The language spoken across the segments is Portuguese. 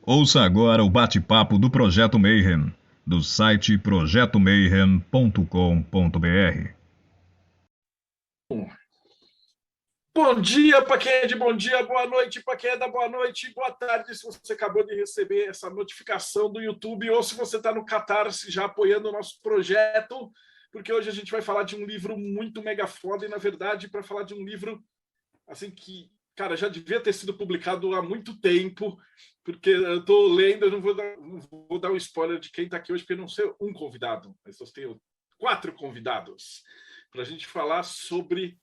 Ouça agora o bate-papo do Projeto Mayhem, do site projetomayhem.com.br. Bom dia para quem é de bom dia, boa noite para quem é da boa noite, boa tarde se você acabou de receber essa notificação do YouTube ou se você está no Catarse já apoiando o nosso projeto, porque hoje a gente vai falar de um livro muito mega foda e, na verdade, para falar de um livro assim que, cara, já devia ter sido publicado há muito tempo, porque eu estou lendo, eu não vou dar um spoiler de quem está aqui hoje, porque eu não sei um convidado, mas eu tenho 4 convidados para a gente falar sobre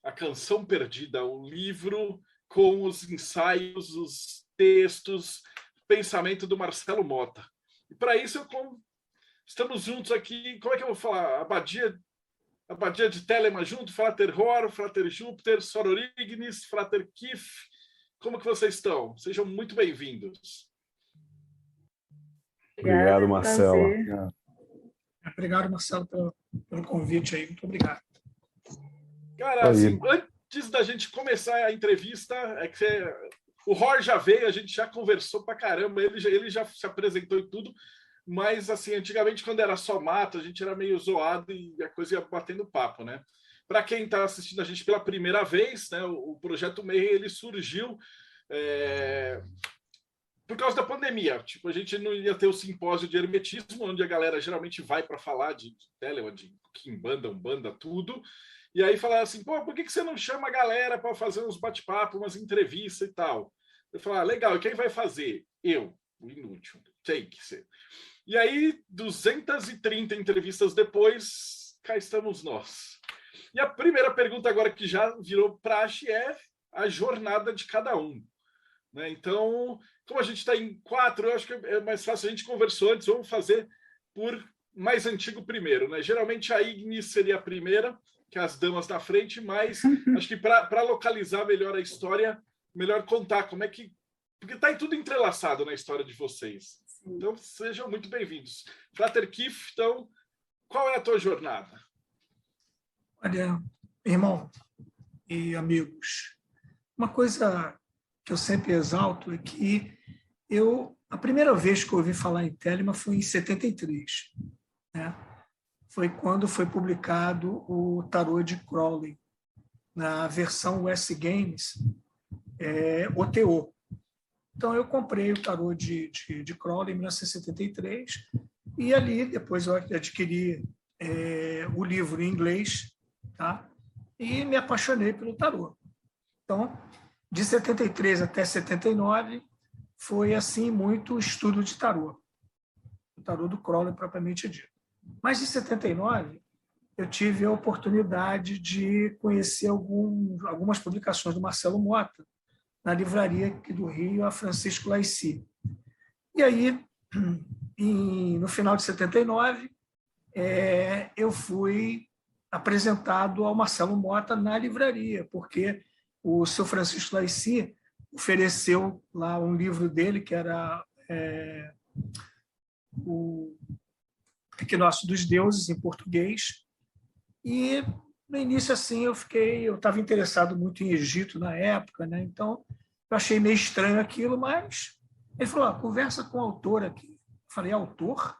A Canção Perdida, o livro com os ensaios, os textos, pensamento do Marcelo Motta. E para isso estamos juntos aqui, como é que eu vou falar? Abadia de Telema junto, Frater Hor, Frater Júpiter, Soror Ignis, Frater Kif. Como que vocês estão? Sejam muito bem-vindos. Obrigado, Marcelo. Obrigado, Marcelo, pelo convite aí. Muito obrigado. Cara, assim, antes da gente começar a entrevista, o Hor já veio, a gente já conversou pra caramba, ele já se apresentou e tudo, mas assim, antigamente quando era só mato, a gente era meio zoado e a coisa ia batendo papo, né? Para quem está assistindo a gente pela primeira vez, né, o Projeto Mayhem, ele surgiu por causa da pandemia. Tipo, a gente não ia ter o simpósio de hermetismo, onde a galera geralmente vai para falar de Telemann, de Kimbanda, Umbanda, tudo. E aí falaram assim, pô, por que você não chama a galera para fazer uns bate-papo, umas entrevistas e tal? Eu falei, legal, e quem vai fazer? Eu, o inútil. Take it. E aí, 230 entrevistas depois, cá estamos nós. E a primeira pergunta agora que já virou praxe é a jornada de cada um. Né? Então, como a gente está em 4, eu acho que é mais fácil, a gente conversou antes, vamos fazer por mais antigo primeiro. Né? Geralmente a Ignis seria a primeira, que é as damas da frente, mas acho que para localizar melhor a história, melhor contar como é que... Porque está tudo entrelaçado na história de vocês. Então, sejam muito bem-vindos. Frater Kif, então, qual é a tua jornada? Olha, irmão e amigos, uma coisa que eu sempre exalto é que a primeira vez que eu ouvi falar em Telemann foi em 73, né? Foi quando foi publicado o Tarô de Crowley, na versão US Games, OTO. Então, eu comprei o Tarô de Crowley em 1973 e ali, depois eu adquiri o livro em inglês, tá? E me apaixonei pelo tarô. Então, de 73 até 79, foi assim muito estudo de tarô, o tarô do Crowley propriamente dito. Mas de 79, eu tive a oportunidade de conhecer algumas publicações do Marcelo Motta na livraria aqui do Rio, a Francisco Laici. E aí, no final de 79, eu fui apresentado ao Marcelo Motta na livraria, porque o seu Francisco Laici ofereceu lá um livro dele, que era o Equinócio dos Deuses, em português. E, no início, assim, eu estava interessado muito em Egito na época, né? Então, eu achei meio estranho aquilo, mas ele falou, conversa com o autor aqui. Eu falei, autor?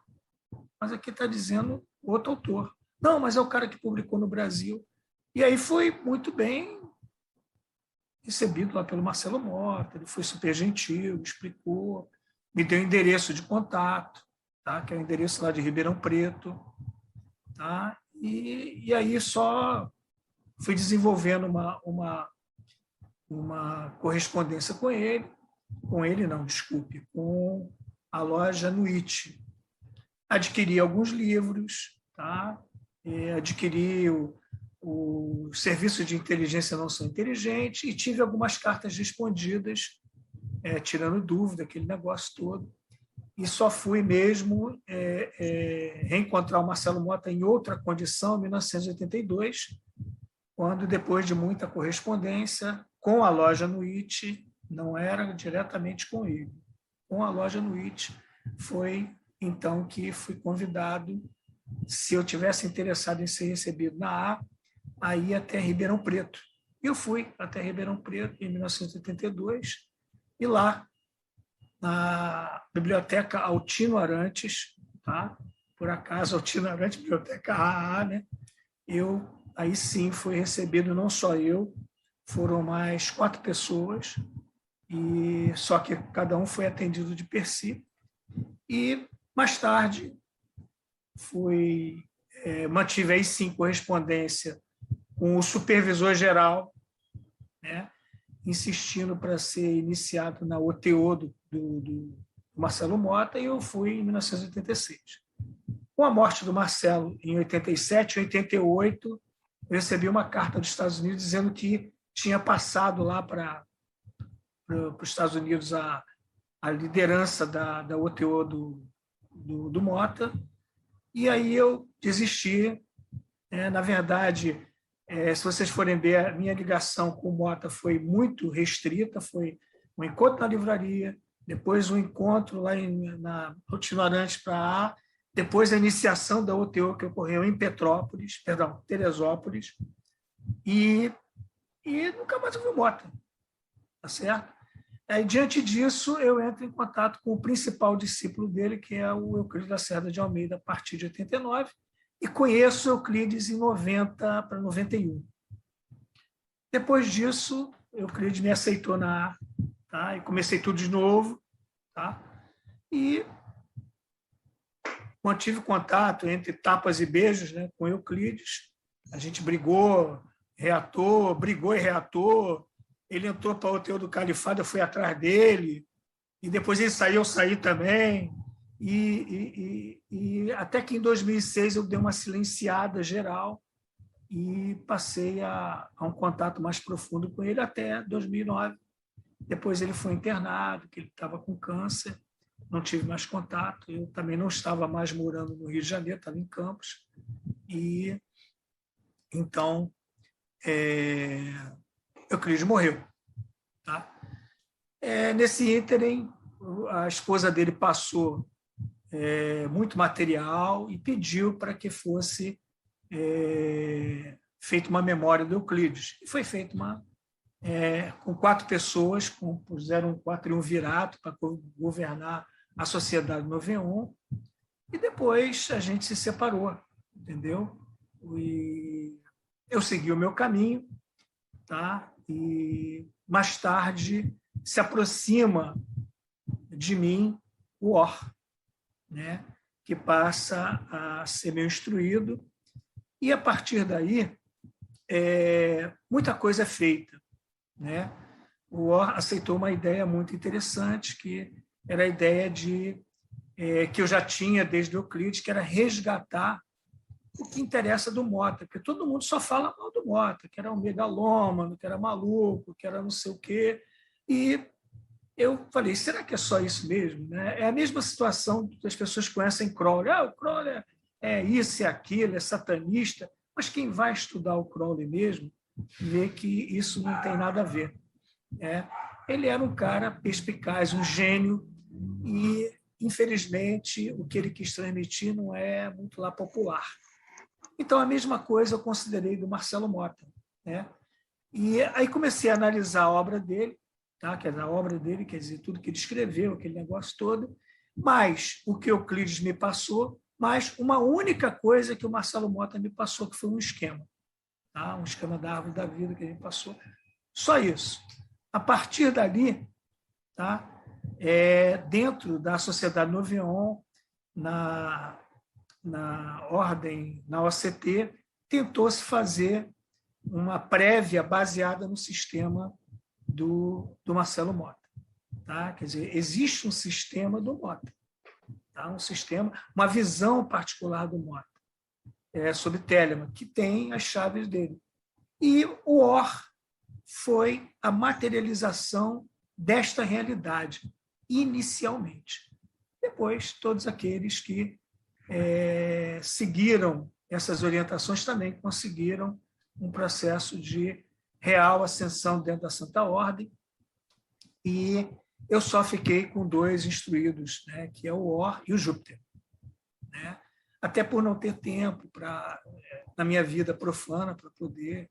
Mas aqui está dizendo outro autor. Não, mas é o cara que publicou no Brasil. E aí foi muito bem recebido lá pelo Marcelo Motta, ele foi super gentil, explicou, me deu endereço de contato, tá? Que é o endereço lá de Ribeirão Preto. Tá? E aí só fui desenvolvendo uma correspondência com ele não, desculpe, com a loja Nuit. Adquiri alguns livros, tá? Adquiri o Serviço de Inteligência Não Sou Inteligente e tive algumas cartas respondidas, tirando dúvida, aquele negócio todo. E só fui mesmo reencontrar o Marcelo Motta em outra condição, em 1982, quando, depois de muita correspondência com a loja Nuit, não era diretamente com ele, com a loja Nuit, foi então que fui convidado, se eu tivesse interessado em ser recebido na A ir até Ribeirão Preto. Eu fui até Ribeirão Preto em 1982 e lá na Biblioteca Altino Arantes, tá? Por acaso, Altino Arantes, Biblioteca AA, né? Aí sim fui recebido, não só eu, foram mais 4 pessoas, e só que cada um foi atendido de per si. E mais tarde mantive aí sim correspondência com o supervisor geral, né? Insistindo para ser iniciado na OTO do Marcelo Mota, e eu fui em 1986. Com a morte do Marcelo em 87, em 88, eu recebi uma carta dos Estados Unidos dizendo que tinha passado lá para os Estados Unidos a liderança da OTO do Mota, e aí eu desisti. Na verdade, se vocês forem ver, a minha ligação com o Mota foi muito restrita, foi um encontro na livraria, depois um encontro lá na Altino Arantes para A, depois a iniciação da OTO que ocorreu em Teresópolis, e nunca mais eu vi o Mota, tá certo? Diante disso, eu entro em contato com o principal discípulo dele, que é o Euclides Lacerda de Almeida, a partir de 89, e conheço Euclides em 90 para 91. Depois disso, Euclides me aceitou na A, tá? E comecei tudo de novo, tá? E mantive contato entre tapas e beijos, né, com Euclides. A gente brigou e reatou. Ele entrou para o OTO do Califado, eu fui atrás dele, e depois ele saiu, eu saí também. E até que em 2006 eu dei uma silenciada geral e passei a um contato mais profundo com ele até 2009. Depois ele foi internado, que ele estava com câncer, não tive mais contato. Eu também não estava mais morando no Rio de Janeiro, estava em Campos. E então Euclides morreu. Tá? Nesse ínterim, a esposa dele passou muito material e pediu para que fosse feita uma memória do Euclides. E foi feita com 4 pessoas, puseram 4 triunvirato para governar a Sociedade 91, e depois a gente se separou, entendeu? E eu segui o meu caminho, tá? E mais tarde se aproxima de mim o Or, né? Que passa a ser meu instruído, e a partir daí muita coisa é feita, né? O Or aceitou uma ideia muito interessante, que era a ideia que eu já tinha desde Euclides, que era resgatar o que interessa do Mota, porque todo mundo só fala mal do Mota, que era um megalômano, que era maluco, que era não sei o quê. E eu falei, será que é só isso mesmo? Né? É a mesma situação das pessoas que conhecem Crowley. O Crowley é isso, é aquilo, é satanista. Mas quem vai estudar o Crowley mesmo vê que isso não tem nada a ver. Ele era um cara perspicaz, um gênio, e, infelizmente, o que ele quis transmitir não é muito lá popular. Então, a mesma coisa eu considerei do Marcelo Mota. Né? E aí comecei a analisar a obra dele, tá? Quer dizer, a obra dele, quer dizer, tudo que ele escreveu, aquele negócio todo, mais o que Euclides me passou, mais uma única coisa que o Marcelo Mota me passou, que foi um esquema. Tá? Um esquema da árvore da vida que ele me passou. Só isso. A partir dali, tá? Dentro da Sociedade Novion, na ordem, na OCT, tentou-se fazer uma prévia baseada no sistema do Marcelo Mota. Tá? Quer dizer, existe um sistema do Mota, tá? Um sistema, uma visão particular do Mota sobre Telemann, que tem as chaves dele. E o Or foi a materialização desta realidade, inicialmente. Depois, todos aqueles que seguiram essas orientações também conseguiram um processo de real ascensão dentro da Santa Ordem, e eu só fiquei com 2 instruídos, né, que é o Or e o Júpiter. Né? Até por não ter tempo na minha vida profana para poder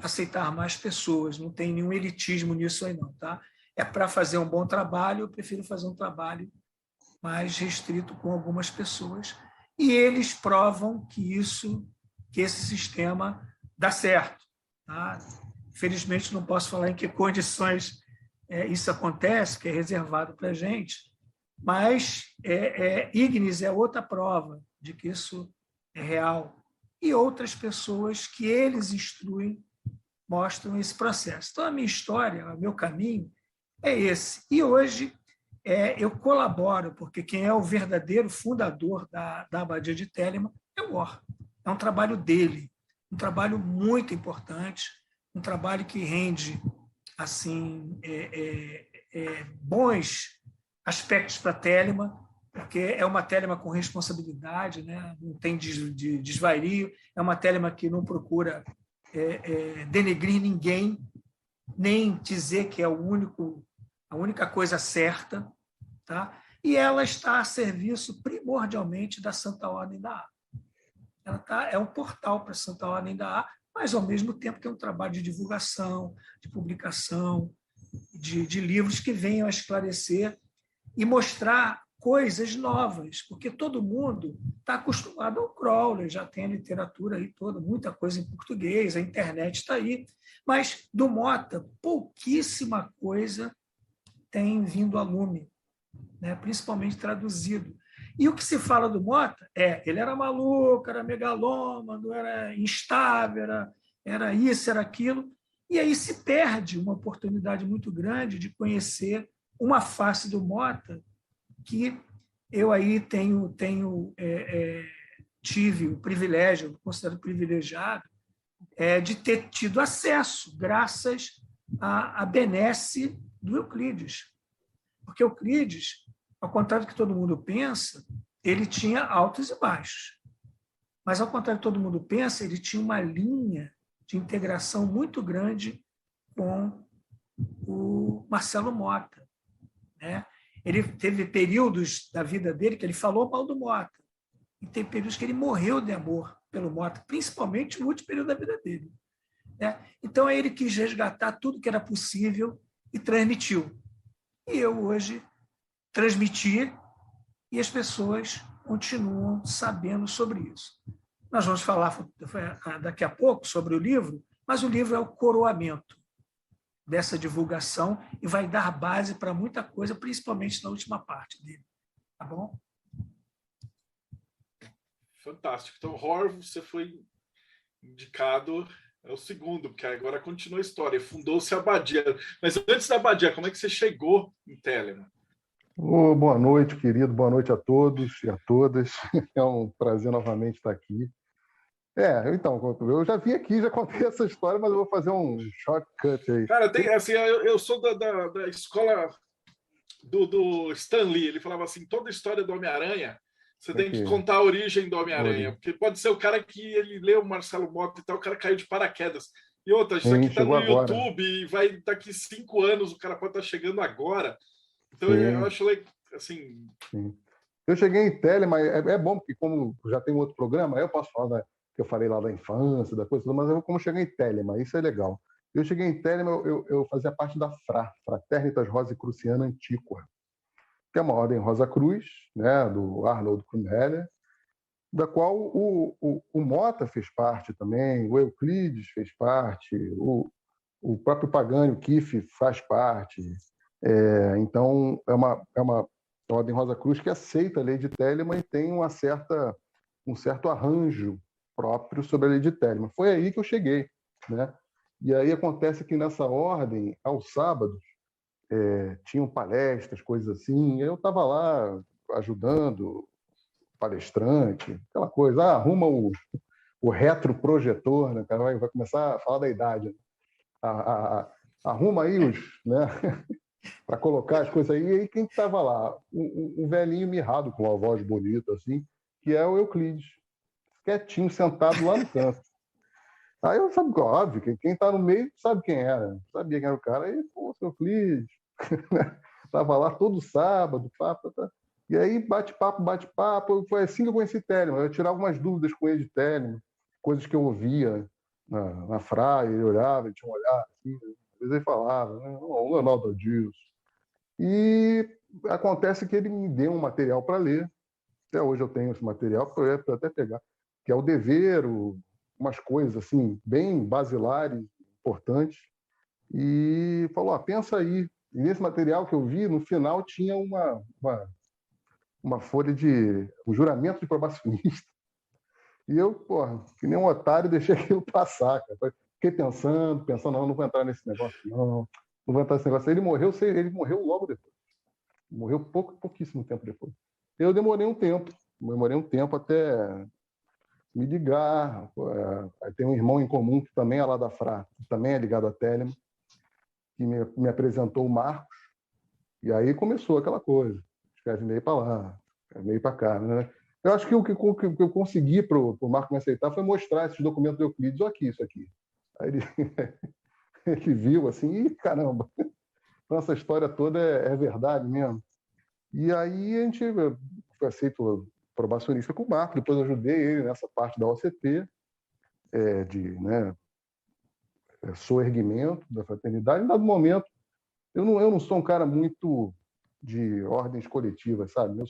aceitar mais pessoas, não tem nenhum elitismo nisso aí não. Tá? é para fazer um bom trabalho, eu prefiro fazer um trabalho mais restrito com algumas pessoas. E eles provam que esse sistema dá certo. Tá? Felizmente, não posso falar em que condições isso acontece, que é reservado para a gente, mas Ignis é outra prova de que isso é real. E outras pessoas que eles instruem mostram esse processo. Então, a minha história, o meu caminho é esse. E hoje eu colaboro, porque quem é o verdadeiro fundador da Abadia de Telemann é o Or. É um trabalho dele, um trabalho muito importante, um trabalho que rende assim bons aspectos para a Telemann, porque é uma Telemann com responsabilidade, né? Não tem desvario, é uma Telemann que não procura denegrir ninguém, nem dizer que é a única coisa certa, tá? E ela está a serviço primordialmente da Santa Ordem da A. Ela é um portal para a Santa Ordem da A, mas ao mesmo tempo que é um trabalho de divulgação, de publicação, de livros que venham a esclarecer e mostrar coisas novas, porque todo mundo está acostumado ao Crowley, já tem a literatura aí toda, muita coisa em português, a internet está aí, mas do Mota, pouquíssima coisa tem vindo a lume, né? Principalmente traduzido. E o que se fala do Mota ele era maluco, era megalômano, era instável, era isso, era aquilo, e aí se perde uma oportunidade muito grande de conhecer uma face do Mota que eu aí tive o privilégio, considero privilegiado, de ter tido acesso, graças à benesse do Euclides. Porque Euclides, ao contrário do que todo mundo pensa, ele tinha altos e baixos. Mas, ao contrário do que todo mundo pensa, ele tinha uma linha de integração muito grande com o Marcelo Mota, né? Ele teve períodos da vida dele que ele falou mal do Mota. E tem períodos que ele morreu de amor pelo Mota, principalmente no último período da vida dele, né? Então, ele quis resgatar tudo que era possível e transmitiu. E eu hoje transmiti e as pessoas continuam sabendo sobre isso. Nós vamos falar daqui a pouco sobre o livro, mas o livro é o coroamento dessa divulgação e vai dar base para muita coisa, principalmente na última parte dele. Tá bom? Fantástico. Então, Hor, você foi indicado, é o segundo, porque agora continua a história. Fundou-se a Abadia. Mas antes da Abadia, como é que você chegou em Telemann? Boa noite, querido. Boa noite a todos e a todas. É um prazer novamente estar aqui. Então, eu já vim aqui, já contei essa história, mas eu vou fazer um shortcut aí. Cara, eu sou da escola do Stan Lee. Ele falava assim, toda história do Homem-Aranha, você tem que contar a origem do Homem-Aranha. Porque pode ser o cara que ele leu o Marcelo Mota e tal, o cara caiu de paraquedas. E outra, isso aqui está no YouTube e vai daqui 5 anos, o cara pode estar chegando agora. Então, eu acho assim... Sim. Eu cheguei em Telemann, é bom, porque como já tem um outro programa, aí eu posso falar que eu falei lá da infância, da coisa, mas eu como cheguei em Telemann, isso é legal. Eu cheguei em Telemann, eu fazia parte da FRA, Fraternitas Rosicruciana Antiqua, que é uma ordem Rosa Cruz, né, do Arnold Krumheller, da qual o Mota fez parte também, o Euclides fez parte, o próprio Pagani, o Kiff faz parte. Então, é uma ordem Rosa Cruz que aceita a lei de Telemann e tem um certo arranjo próprio sobre a lei de Telemann. Foi aí que eu cheguei, né? E aí acontece que nessa ordem, aos sábados, tinham palestras, coisas assim, eu estava lá ajudando palestrante, aquela coisa, arruma o retroprojetor, né? O cara vai começar a falar da idade, né? Arruma aí né? para colocar as coisas aí. E aí quem estava lá? Um velhinho mirrado, com uma voz bonita, assim, que é o Euclides, quietinho, sentado lá no canto. Aí eu sabia, óbvio, que quem está no meio sabe quem era. Sabia quem era o cara. Aí, pô, seu Euclides. Estava lá todo sábado, E aí, bate-papo. Foi assim que eu conheci Telemann. Eu tirava umas dúvidas com ele de Telemann, coisas que eu ouvia na FRA, ele olhava, ele tinha um olhar assim, às vezes ele falava, não é nada disso. E acontece que ele me deu um material para ler. Até hoje eu tenho esse material, que eu ia até pegar, que é o dever, umas coisas assim, bem basilares, importantes. E falou, pensa aí. E nesse material que eu vi, no final tinha uma folha de um juramento de probacionista. E eu, porra, que nem um otário, deixei aquilo passar, cara. Fiquei pensando, não vou entrar nesse negócio, não vou entrar nesse negócio. Ele morreu logo depois. Morreu pouquíssimo tempo depois. Eu demorei um tempo até me ligar. Aí tem um irmão em comum que também é lá da FRA, que também é ligado à Telema, que me apresentou o Marcos, e aí começou aquela coisa. Escreve e-mail para lá, escreve e-mail para cá, né? Eu acho que o que eu consegui para o Marco me aceitar foi mostrar esses documentos de Euclides. Olha aqui, isso aqui. Aí ele viu assim, e caramba, então essa história toda é verdade mesmo. E aí a gente foi aceito probacionista com o Marco, depois eu ajudei ele nessa parte da OCT, né, soerguimento da fraternidade. Em dado momento, eu não sou um cara muito de ordens coletivas, sabe?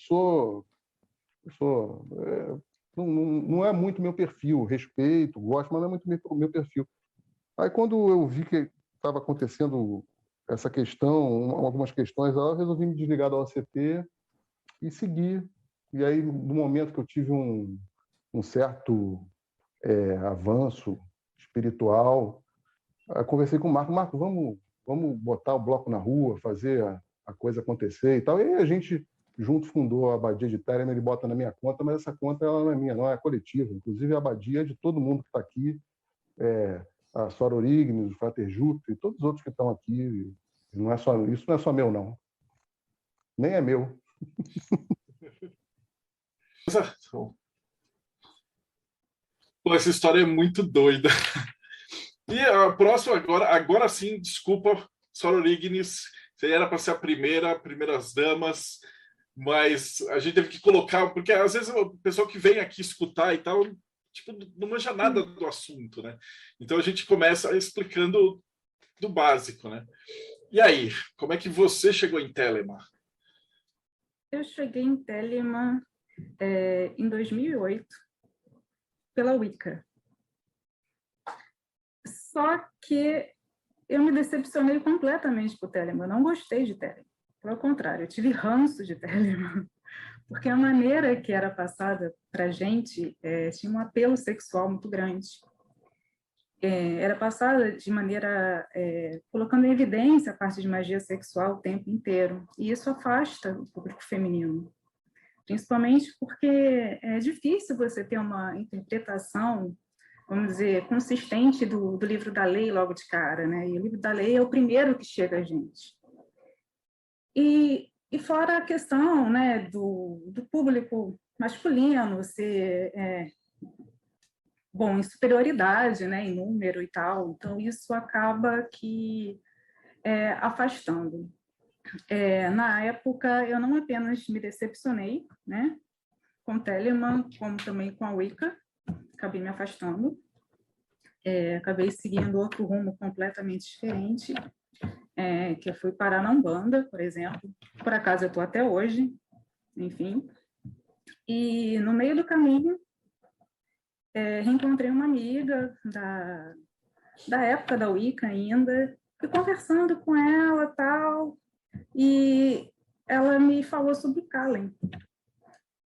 Não é muito meu perfil. Respeito, gosto, mas não é muito meu perfil. Aí, quando eu vi que estava acontecendo essa questão, algumas questões, eu resolvi me desligar da OCT e seguir. E aí, no momento que eu tive um certo avanço espiritual, eu conversei com o Marco. Marco, vamos botar o bloco na rua, fazer a coisa acontecer e tal. E aí a gente junto fundou a Abadia de Telema, ele bota na minha conta, mas essa conta ela não é minha, não é coletiva. Inclusive a Abadia é de todo mundo que está aqui, a Sora Orignes, o Frater Júpiter e todos os outros que estão aqui. Isso não é só meu, não. Nem é meu. Pô, essa história é muito doida. E a próxima, agora sim, desculpa, Sora Orignes, você era para ser a primeiras damas, mas a gente teve que colocar, porque às vezes o pessoal que vem aqui escutar e tal, tipo, não manja nada do assunto, né? Então a gente começa explicando do básico, né? E aí, como é que você chegou em Telema? Eu cheguei em Telema em 2008, pela Wicca. Só que eu me decepcionei completamente com o Telema. Eu não gostei de Telema. Pelo contrário, eu tive ranço de Telema. Porque a maneira que era passada para a gente tinha um apelo sexual muito grande. Era passada de maneira colocando em evidência a parte de magia sexual o tempo inteiro. E isso afasta o público feminino. Principalmente porque é difícil você ter uma interpretação, vamos dizer, consistente do livro da lei logo de cara, né? E o livro da lei é o primeiro que chega a gente. E fora a questão, né, do público masculino ser, em superioridade, né, em número e tal, então isso acaba que afastando. Na época, eu não apenas me decepcionei, né, com Telemann, como também com a Wicca, acabei me afastando, acabei seguindo outro rumo completamente diferente, que eu fui parar na Umbanda, por exemplo. Por acaso eu estou até hoje, enfim. E no meio do caminho, reencontrei uma amiga da época da Wicca ainda, e conversando com ela tal, e ela me falou sobre o Kallen,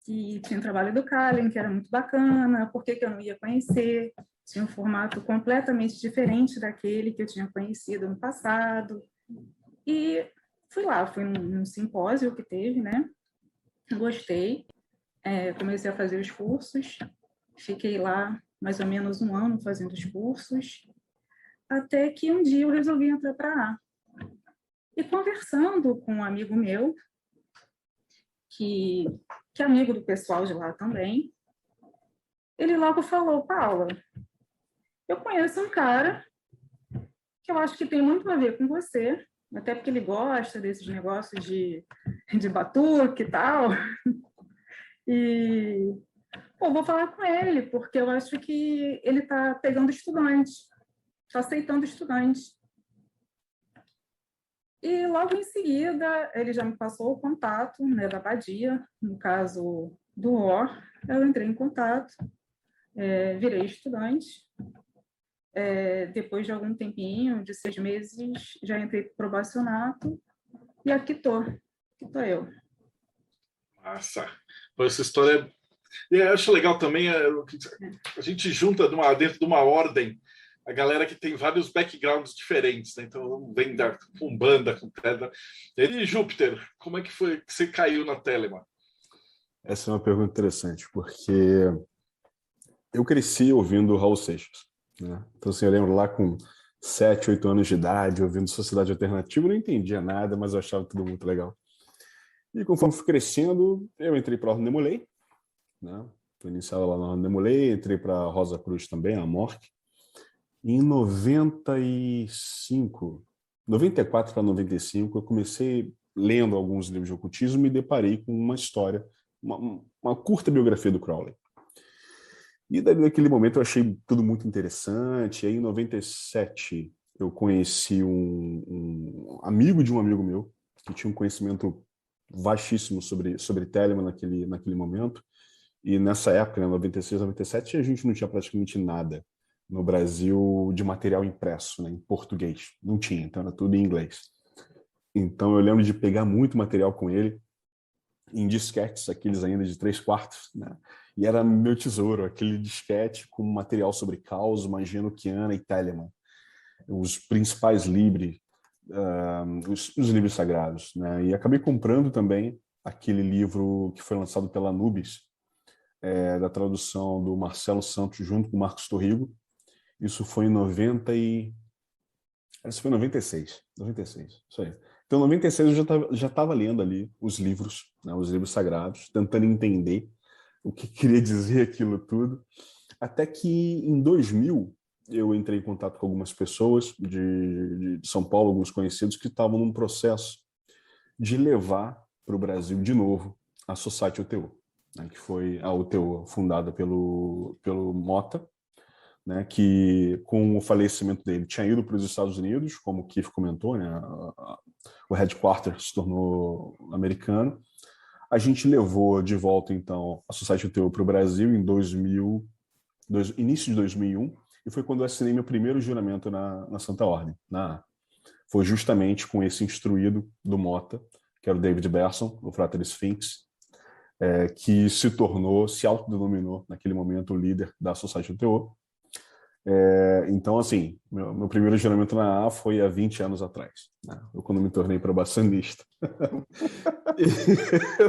que tinha um trabalho do Kallen, que era muito bacana, por que eu não ia conhecer, tinha um formato completamente diferente daquele que eu tinha conhecido no passado. E fui num simpósio que teve, né? Gostei, comecei a fazer os cursos, fiquei lá mais ou menos 1 ano fazendo os cursos, até que um dia eu resolvi entrar para A. E conversando com um amigo meu, que é amigo do pessoal de lá também, ele logo falou: Paula, eu conheço um cara que eu acho que tem muito a ver com você, até porque ele gosta desses negócios de batuque e tal, e vou falar com ele, porque eu acho que ele está pegando estudante, está aceitando estudante. E logo em seguida, ele já me passou o contato, né, da Abadia, no caso do OR. Eu entrei em contato, virei estudante. Depois de algum tempinho, de 6 meses, já entrei para o probacionato. E aqui estou eu. Nossa, essa história... E eu acho legal também, a gente junta dentro de uma ordem a galera que tem vários backgrounds diferentes, né? Então, vem da Umbanda, com Telema. E Júpiter, como é que foi que você caiu na Telema? Essa é uma pergunta interessante, porque eu cresci ouvindo Raul Seixas, né? Então, assim, eu lembro lá com 7, 8 anos de idade, ouvindo Sociedade Alternativa, eu não entendia nada, mas eu achava tudo muito legal. E conforme fui crescendo, eu entrei para a Ordem Demolei, né? Fui iniciado lá na Ordem Demolei, entrei para a Rosa Cruz também, a MORC. Em 94 para 95, eu comecei lendo alguns livros de ocultismo e me deparei com uma história, uma curta biografia do Crowley. E daí, naquele momento, eu achei tudo muito interessante. E aí, em 97, eu conheci um amigo de um amigo meu, que tinha um conhecimento vastíssimo sobre Telemann naquele momento. E nessa época, né, 96, 97, a gente não tinha praticamente nada no Brasil de material impresso, né, em português. Não tinha, então era tudo em inglês. Então eu lembro de pegar muito material com ele, em disquetes, aqueles ainda de 3/4, né? E era meu tesouro, aquele disquete com material sobre Caos, Magia Enochiana e Telemann. Os principais livros, os livros sagrados, né? E acabei comprando também aquele livro que foi lançado pela Anubis, da tradução do Marcelo Santos junto com o Marcos Torrigo. Isso foi em 96, isso aí. Então, em 96 eu já estava lendo ali os livros, né, os livros sagrados, tentando entender o que queria dizer aquilo tudo, até que em 2000 eu entrei em contato com algumas pessoas de São Paulo, alguns conhecidos, que estavam num processo de levar para o Brasil de novo a Society UTO, né, que foi a UTO fundada pelo Mota, né, que com o falecimento dele tinha ido para os Estados Unidos, como o Keith comentou, né, o headquarter se tornou americano. A gente levou de volta, então, a Society UTO para o Brasil em início de 2001, e foi quando eu assinei meu primeiro juramento na Santa Ordem. Foi justamente com esse instruído do Mota, que era o David Berson, o Frater Sphinx, que se autodenominou, naquele momento, o líder da Society UTO. Então, assim, meu primeiro juramento na AA foi há 20 anos atrás, né? Eu quando me tornei probacionista.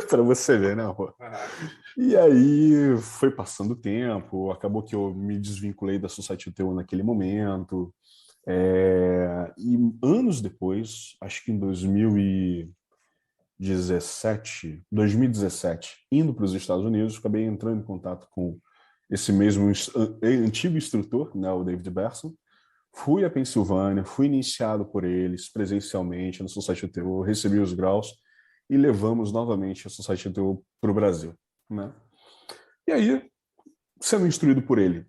Para você ver, né, Rô? E aí foi passando o tempo, acabou que eu me desvinculei da Society UTO naquele momento. E anos depois, acho que em 2017, indo para os Estados Unidos, acabei entrando em contato com esse mesmo antigo instrutor, né, o David Berson. Fui à Pensilvânia, fui iniciado por eles presencialmente na Society UTO, recebi os graus e levamos novamente a Society UTO para o Brasil, né? E aí, sendo instruído por ele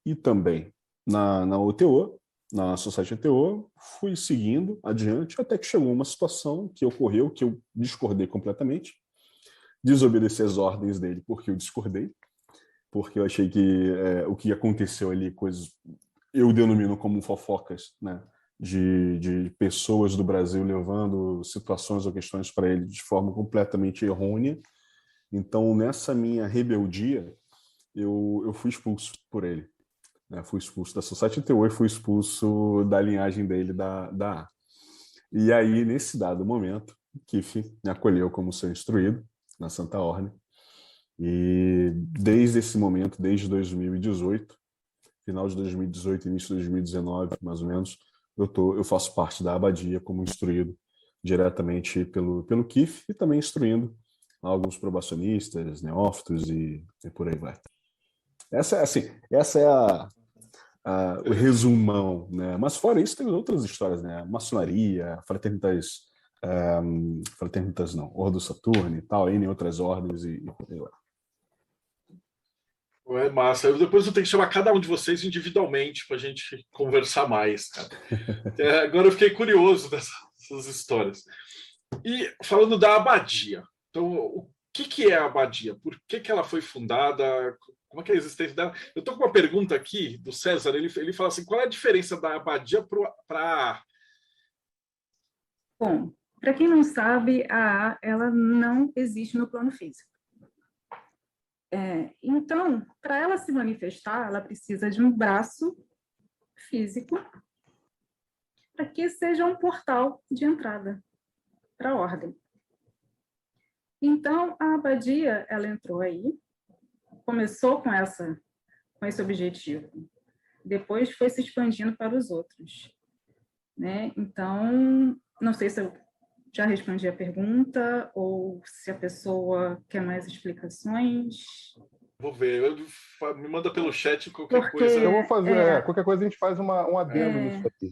e também na UTO, na Society UTO, fui seguindo adiante até que chegou uma situação que ocorreu, que eu discordei completamente, desobedeci as ordens dele porque eu discordei, porque eu achei que o que aconteceu ali, coisas eu denomino como fofocas, né, de pessoas do Brasil levando situações ou questões para ele de forma completamente errônea. Então, nessa minha rebeldia, eu fui expulso por ele, né? Fui expulso da Society UTO e fui expulso da linhagem dele, da A. E aí, nesse dado momento, Keith me acolheu como seu instruído na Santa Ordem. E desde esse momento, desde 2018, final de 2018, início de 2019, mais ou menos, eu faço parte da abadia como instruído diretamente pelo Keith e também instruindo alguns probacionistas, neófitos e por aí vai. Essa é o resumão, né? Mas fora isso, tem outras histórias, né? Maçonaria, fraternitas não, Ordo Saturno e tal, em outras ordens e por aí vai. É massa. Depois eu tenho que chamar cada um de vocês individualmente para a gente conversar mais, cara. Agora eu fiquei curioso essas histórias. E falando da abadia, então, o que é a abadia? Por que ela foi fundada? Como é que é a existência dela? Eu estou com uma pergunta aqui do César, ele fala assim, qual é a diferença da abadia para a... Bom, para quem não sabe, a AA, ela não existe no plano físico. Então, para ela se manifestar, ela precisa de um braço físico para que seja um portal de entrada para a ordem. Então, a abadia, ela entrou aí, começou com esse objetivo, depois foi se expandindo para os outros, né? Então, não sei se eu já respondi a pergunta ou se a pessoa quer mais explicações. Vou ver, me manda pelo chat qualquer Porque, coisa. Eu vou fazer, qualquer coisa a gente faz um adendo nisso aqui.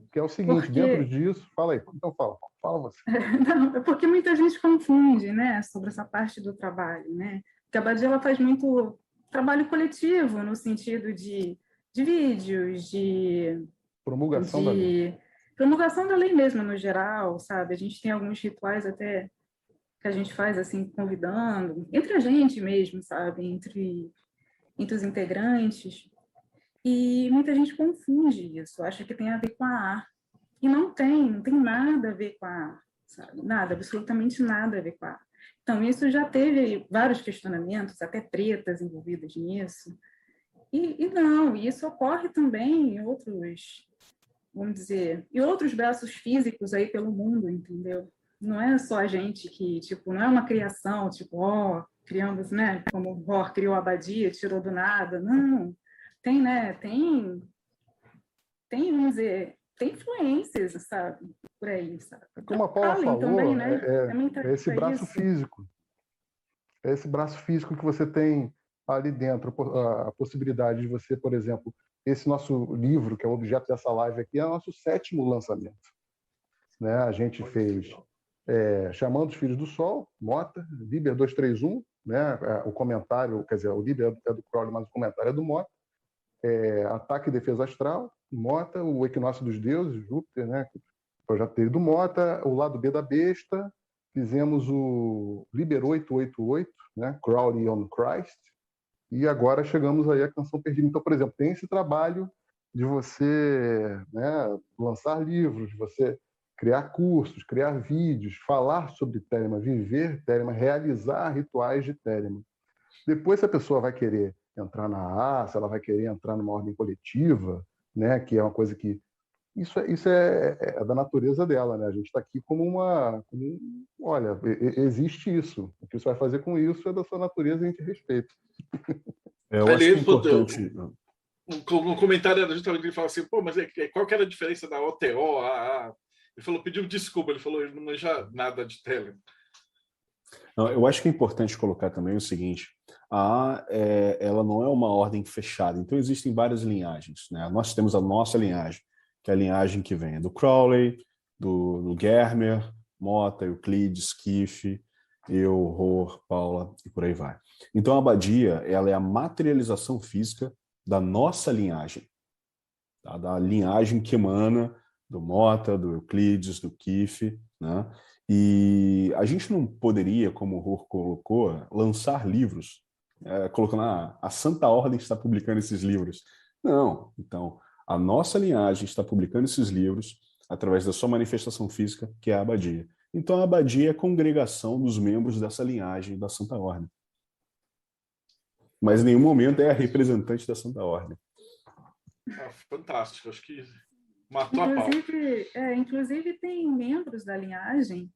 Que é o seguinte, dentro disso, fala aí, então fala você. Não, é porque muita gente confunde, né, sobre essa parte do trabalho, né? Porque a abadia, ela faz muito trabalho coletivo, no sentido de vídeos, de promulgação da lei. Promulgação da lei mesmo, no geral, sabe? A gente tem alguns rituais até que a gente faz, assim, convidando, entre a gente mesmo, sabe? Entre os integrantes. E muita gente confunde isso, acha que tem a ver com a A. E não tem nada a ver com a A, sabe? Nada, absolutamente nada a ver com a A. Então, isso já teve vários questionamentos, até tretas envolvidas nisso. E não, isso ocorre também em outros, vamos dizer, e outros braços físicos aí pelo mundo, entendeu? Não é só a gente que, tipo, não é uma criação, tipo, criamos, né, como o Rohr criou a abadia, tirou do nada, não. Tem, né, vamos dizer, tem influências, sabe, por aí, sabe? Como a Paula falou, também, né? É esse braço físico. É esse braço físico que você tem ali dentro, a possibilidade de você, por exemplo, esse nosso livro, que é o objeto dessa live aqui, é o nosso 7º lançamento. Né? A gente fez Chamando os Filhos do Sol, Mota, Liber 231, né? O comentário, quer dizer, o Liber é do Crowley, mas o comentário é do Mota. Ataque e Defesa Astral, Mota, o Equinócio dos Deuses, Júpiter, né? O projeto dele do Mota, o lado B da Besta, fizemos o Liber 888, né? Crowley on Christ, e agora chegamos aí à Canção Perdida. Então, por exemplo, tem esse trabalho de você, né, lançar livros, de você criar cursos, criar vídeos, falar sobre Telema, viver Telema, realizar rituais de Telema. Depois, se a pessoa vai querer entrar na A, se ela vai querer entrar numa ordem coletiva, né, que é uma coisa que... Isso é da natureza dela, né? A gente está aqui olha, existe isso. O que você vai fazer com isso é da sua natureza e a gente respeita. Eu acho que é importante... No comentário era justamente ele fala assim, pô, mas qual que era a diferença da OTO, AA? Ele falou, pediu desculpa, ele falou, ele não manja nada de Telema. Não, eu acho que é importante colocar também o seguinte, a A, ela não é uma ordem fechada, então existem várias linhagens, né? Nós temos a nossa linhagem, que é a linhagem que vem do Crowley, do Germer, Mota, Euclides, Keefe, eu, Rohr, Paula e por aí vai. Então a abadia, ela é a materialização física da nossa linhagem, tá? Da linhagem que emana do Mota, do Euclides, do Keefe, né? E a gente não poderia, como o Rohr colocou, lançar livros, colocando a Santa Ordem está publicando esses livros. Não, então a nossa linhagem está publicando esses livros através da sua manifestação física, que é a abadia. Então a abadia é a congregação dos membros dessa linhagem da Santa Ordem. Mas em nenhum momento é a representante da Santa Ordem. Fantástico, acho que matou a pau. Inclusive tem membros da linhagem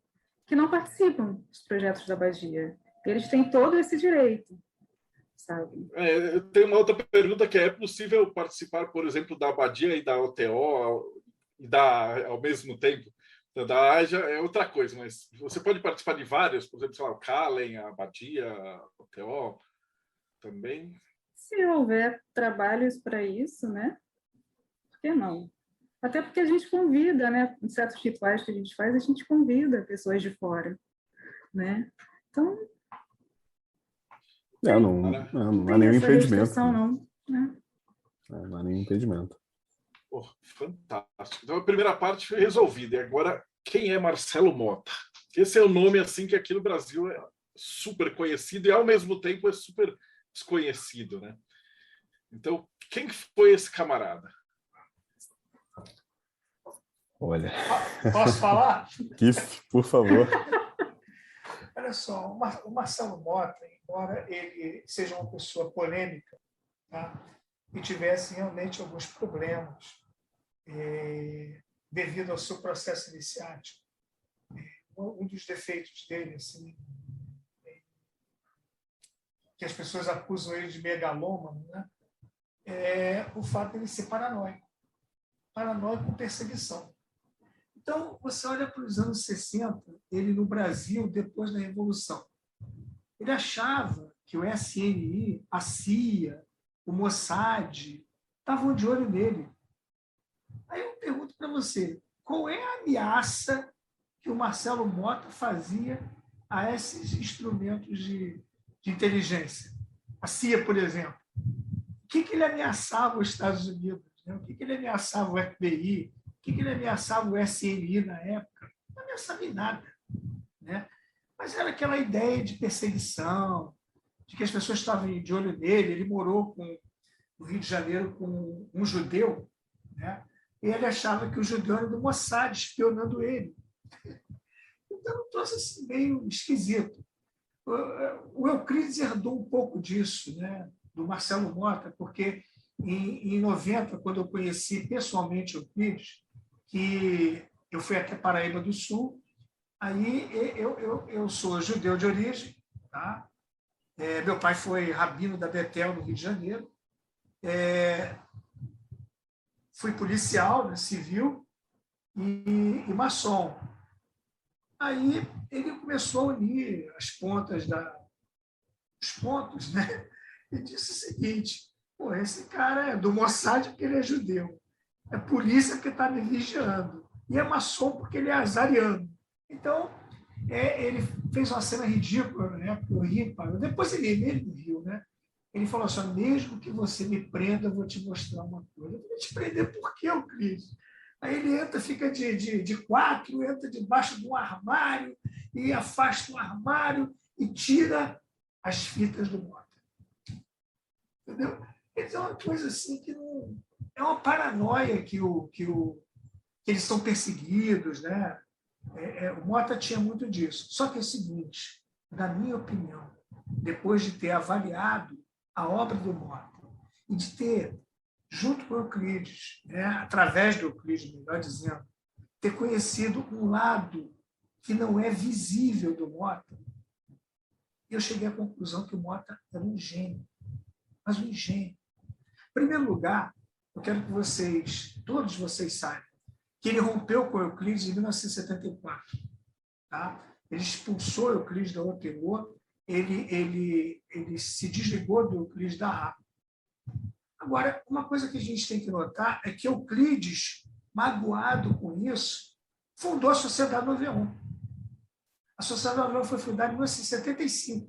que não participam dos projetos da abadia. Eles têm todo esse direito, sabe? Eu tenho uma outra pergunta que é possível participar, por exemplo, da abadia e da OTO e ao mesmo tempo? Da AJA é outra coisa, mas você pode participar de várias, por exemplo, sei lá, o Kalen, a abadia, a OTO também? Se houver trabalhos para isso, né? Por que não? Até porque a gente convida, né? Em certos rituais que a gente faz, a gente convida pessoas de fora, né? Então... não há nenhum impedimento. Não, né? Não há nenhum impedimento. Fantástico. Então, a primeira parte foi resolvida. E agora quem é Marcelo Motta? Esse é o nome assim que aqui no Brasil é super conhecido e ao mesmo tempo é super desconhecido, né? Então, quem foi esse camarada? Olha. Posso falar? Kiff, por favor. Olha só, o Marcelo Motta, embora ele seja uma pessoa polêmica, tá? E tivesse realmente alguns problemas devido ao seu processo iniciático, um dos defeitos dele, assim, que as pessoas acusam ele de megalômano, né? É o fato de ele ser paranoico com perseguição. Então, você olha para os anos 60, ele no Brasil, depois da Revolução. Ele achava que o SNI, a CIA, o Mossad, estavam de olho nele. Aí eu pergunto para você, qual é a ameaça que o Marcelo Motta fazia a esses instrumentos de inteligência? A CIA, por exemplo. O que ele ameaçava os Estados Unidos? Né? O que ele ameaçava o FBI? O que ele ameaçava o SNI na época? Não ameaçava em nada. Né? Mas era aquela ideia de perseguição, de que as pessoas estavam de olho nele. Ele morou no Rio de Janeiro com um judeu, né? E ele achava que o judeu era do Mossad, espionando ele. Então, um troço assim, meio esquisito. O Euclides herdou um pouco disso, né? Do Marcelo Motta, porque em 90, quando eu conheci pessoalmente o Euclides, que eu fui até Paraíba do Sul, aí eu sou judeu de origem, tá? Meu pai foi rabino da Betel, no Rio de Janeiro, fui policial, né, civil e maçom. Aí ele começou a unir as pontas os pontos, né? E disse o seguinte: pô, esse cara é do Mossad porque ele é judeu, é polícia que está me vigiando, e é maçom porque ele é azariano. Então, ele fez uma cena ridícula, né? Porque eu ri, depois ele mesmo riu, né? Ele falou assim: mesmo que você me prenda, eu vou te mostrar uma coisa. Eu vou te prender por quê, Euclides? Aí ele entra, fica de quatro, entra debaixo de um armário e afasta o armário e tira as fitas do Motta. Entendeu? Então, é uma coisa assim que não... É uma paranoia que eles são perseguidos, né? O Motta tinha muito disso. Só que é o seguinte, na minha opinião, depois de ter avaliado a obra do Motta e de ter, junto com o Euclides, né, através do Euclides, melhor dizendo, ter conhecido um lado que não é visível do Motta, eu cheguei à conclusão que o Motta era um gênio, mas um gênio. Em primeiro lugar, eu quero que todos vocês saibam, que ele rompeu com o Euclides em 1974. Tá? Ele expulsou o Euclides da OTO, ele se desligou do Euclides da RAP. Agora, uma coisa que a gente tem que notar é que Euclides, magoado com isso, fundou a Sociedade 91. A Sociedade 91 foi fundada em 1975.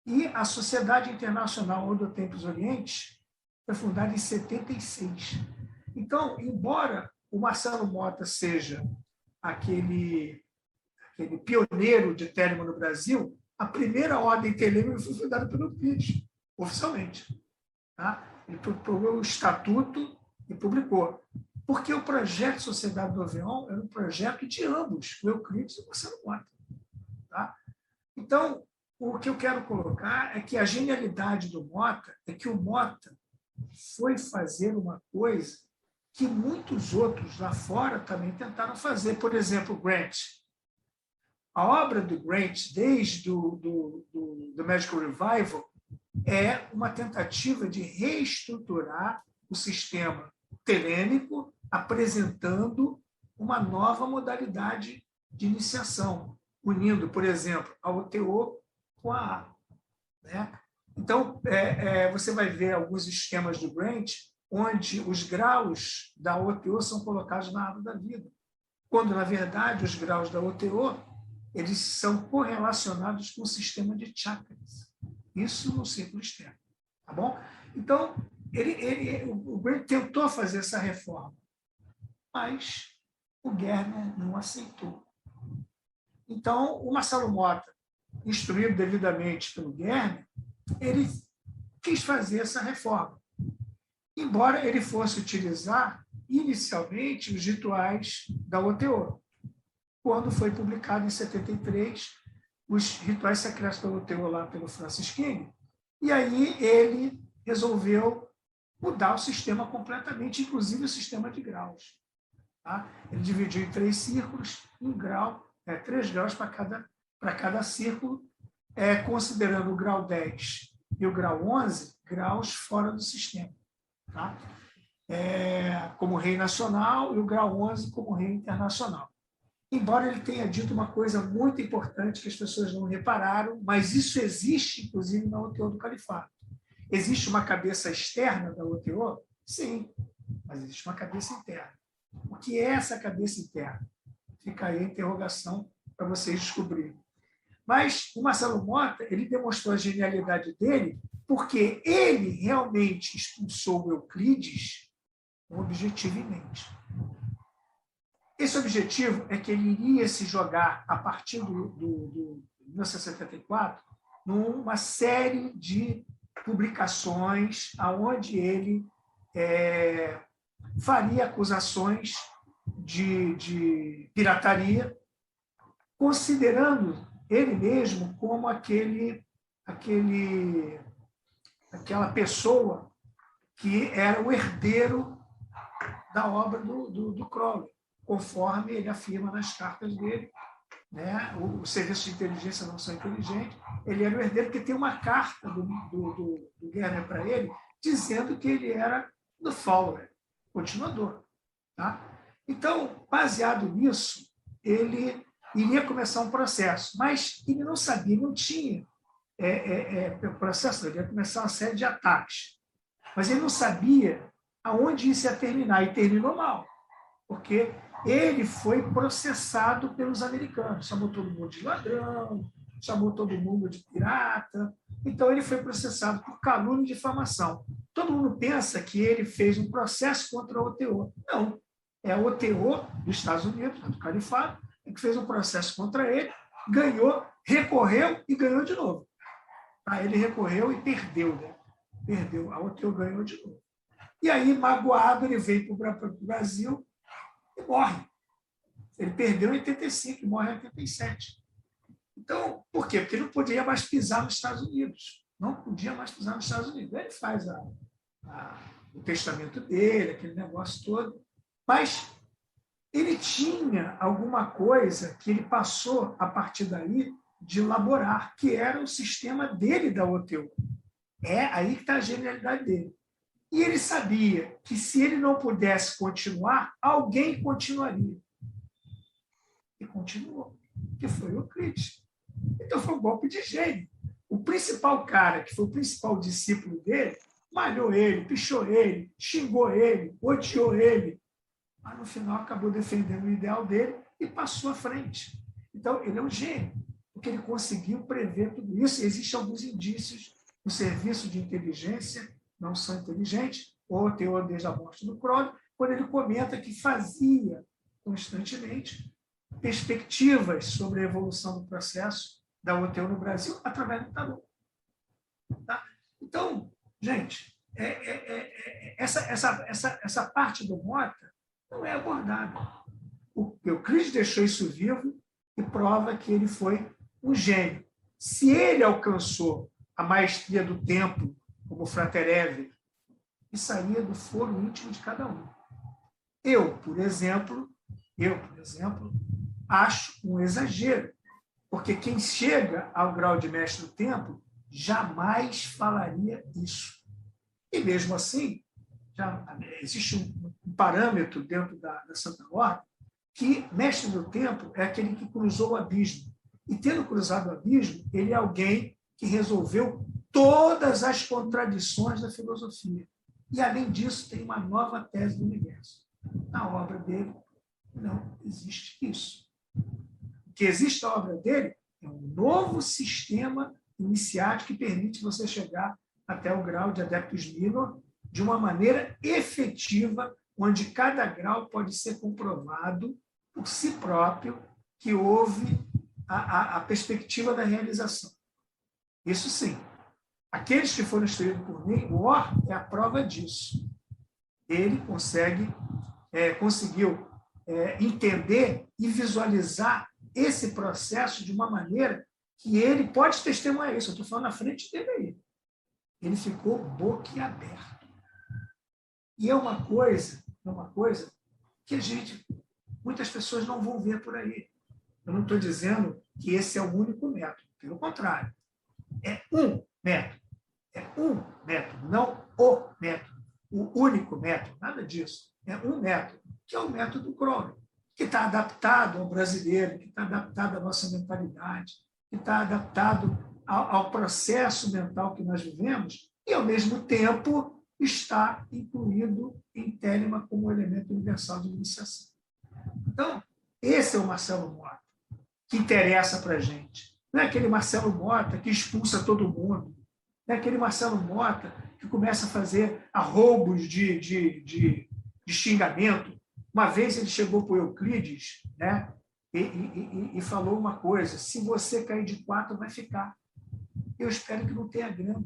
E a Sociedade Internacional Odo-Tempos Orientes foi fundada em 76. Então, embora o Marcelo Motta seja aquele pioneiro de Telemann no Brasil, a primeira ordem Telemann foi fundada pelo Euclides, oficialmente. Tá? Ele propôs o estatuto e publicou. Porque o projeto Sociedade do Avião era um projeto de ambos, o Euclides e o Marcelo Motta. Tá? Então, o que eu quero colocar é que a genialidade do Motta é que o Motta foi fazer uma coisa que muitos outros lá fora também tentaram fazer. Por exemplo, Grant. A obra do Grant, desde do Magical Revival, é uma tentativa de reestruturar o sistema telêmico, apresentando uma nova modalidade de iniciação, unindo, por exemplo, a OTO com a A. Né? Então, você vai ver alguns esquemas do Grant onde os graus da OTO são colocados na árvore da vida, quando, na verdade, os graus da OTO eles são correlacionados com o sistema de chakras. Isso no círculo externo. Tá bom? Então, o Grant tentou fazer essa reforma, mas o Germer não aceitou. Então, o Marcelo Mota, instruído devidamente pelo Germer, ele quis fazer essa reforma, embora ele fosse utilizar inicialmente os rituais da OTO. Quando foi publicado em 73 os rituais secretos da OTO lá pelo Francis King, e aí ele resolveu mudar o sistema completamente, inclusive o sistema de graus. Tá? Ele dividiu em 3 círculos, um grau, 3 graus para cada círculo, considerando o grau 10 e o grau 11 graus fora do sistema. Tá? Como rei nacional e o grau 11 como rei internacional. Embora ele tenha dito uma coisa muito importante que as pessoas não repararam, mas isso existe, inclusive, na OTO do Califato. Existe uma cabeça externa da OTO? Sim, mas existe uma cabeça interna. O que é essa cabeça interna? Fica aí a interrogação para vocês descobrirem. Mas o Marcelo Mota, ele demonstrou a genialidade dele porque ele realmente expulsou o Euclides com um objetivo em mente. Esse objetivo é que ele iria se jogar, a partir do 1974, numa série de publicações onde ele faria acusações de pirataria, considerando ele mesmo como aquela pessoa que era o herdeiro da obra do Crowley, conforme ele afirma nas cartas dele, né? O serviço de inteligência não são inteligentes, ele era o herdeiro, porque tem uma carta do Germer para ele, dizendo que ele era do follower, continuador. Tá? Então, baseado nisso, ele iria começar um processo, mas ele não sabia, não tinha processo, ele ia começar uma série de ataques, mas ele não sabia aonde isso ia terminar, e terminou mal, porque ele foi processado pelos americanos, chamou todo mundo de ladrão, chamou todo mundo de pirata, então ele foi processado por calúnia e difamação. Todo mundo pensa que ele fez um processo contra a OTO. Não, é a OTO dos Estados Unidos, do Califato, que fez um processo contra ele, ganhou, recorreu e ganhou de novo. Ele recorreu e perdeu, né? Perdeu, a OTO ganhou de novo. E aí, magoado, ele veio para o Brasil e morre. Ele perdeu em 85 e morre em 87. Então, por quê? Porque ele não podia mais pisar nos Estados Unidos. Não podia mais pisar nos Estados Unidos. Aí ele faz o testamento dele, aquele negócio todo. Mas ele tinha alguma coisa que ele passou, a partir daí, de elaborar, que era o sistema dele da OTO. É aí que está a genialidade dele. E ele sabia que, se ele não pudesse continuar, alguém continuaria. E continuou, que foi o Euclides. Então, foi um golpe de gênio. O principal cara, que foi o principal discípulo dele, malhou ele, pichou ele, xingou ele, odiou ele, mas, no final, acabou defendendo o ideal dele e passou à frente. Então, ele é um gênio, porque ele conseguiu prever tudo isso. Existem alguns indícios no serviço de inteligência, não são inteligentes, ou OTO desde a morte do Crowley, quando ele comenta que fazia constantemente perspectivas sobre a evolução do processo da OTO no Brasil através do tarô. Tá? Então, gente, essa parte do Mota não é abordada. O Euclides deixou isso vivo e prova que ele foi um gênio. Se ele alcançou a maestria do tempo, como Frater Ever, isso saía do foro íntimo de cada um. Eu, por exemplo, acho um exagero, porque quem chega ao grau de mestre do tempo jamais falaria isso. E, mesmo assim, já existe um parâmetro dentro da Santa Ordem que mestre do tempo é aquele que cruzou o abismo. E, tendo cruzado o abismo, ele é alguém que resolveu todas as contradições da filosofia. E, além disso, tem uma nova tese do universo. Na obra dele, não existe isso. O que existe na obra dele é um novo sistema iniciático que permite você chegar até o grau de Adeptus Minor de uma maneira efetiva, onde cada grau pode ser comprovado por si próprio que houve a perspectiva da realização. Isso sim. Aqueles que foram instruídos por mim, o Or é a prova disso. Ele conseguiu entender e visualizar esse processo de uma maneira que ele pode testemunhar isso. Eu estou falando na frente dele aí. Ele ficou boquiaberto. E é uma coisa que muitas pessoas não vão ver por aí. Eu não estou dizendo que esse é o único método. Pelo contrário. É um método. É um método, não o método. O único método, nada disso. É um método, que é o método Crowley, que está adaptado ao brasileiro, que está adaptado à nossa mentalidade, que está adaptado ao processo mental que nós vivemos e, ao mesmo tempo, está incluído em Telemann como elemento universal de iniciação. Então, esse é o Marcelo Mota, que interessa para a gente. Não é aquele Marcelo Mota que expulsa todo mundo. Não é aquele Marcelo Mota que começa a fazer arroubos de xingamento. Uma vez ele chegou para o Euclides, né, e falou uma coisa: se você cair de 4, vai ficar. Eu espero que não tenha grama.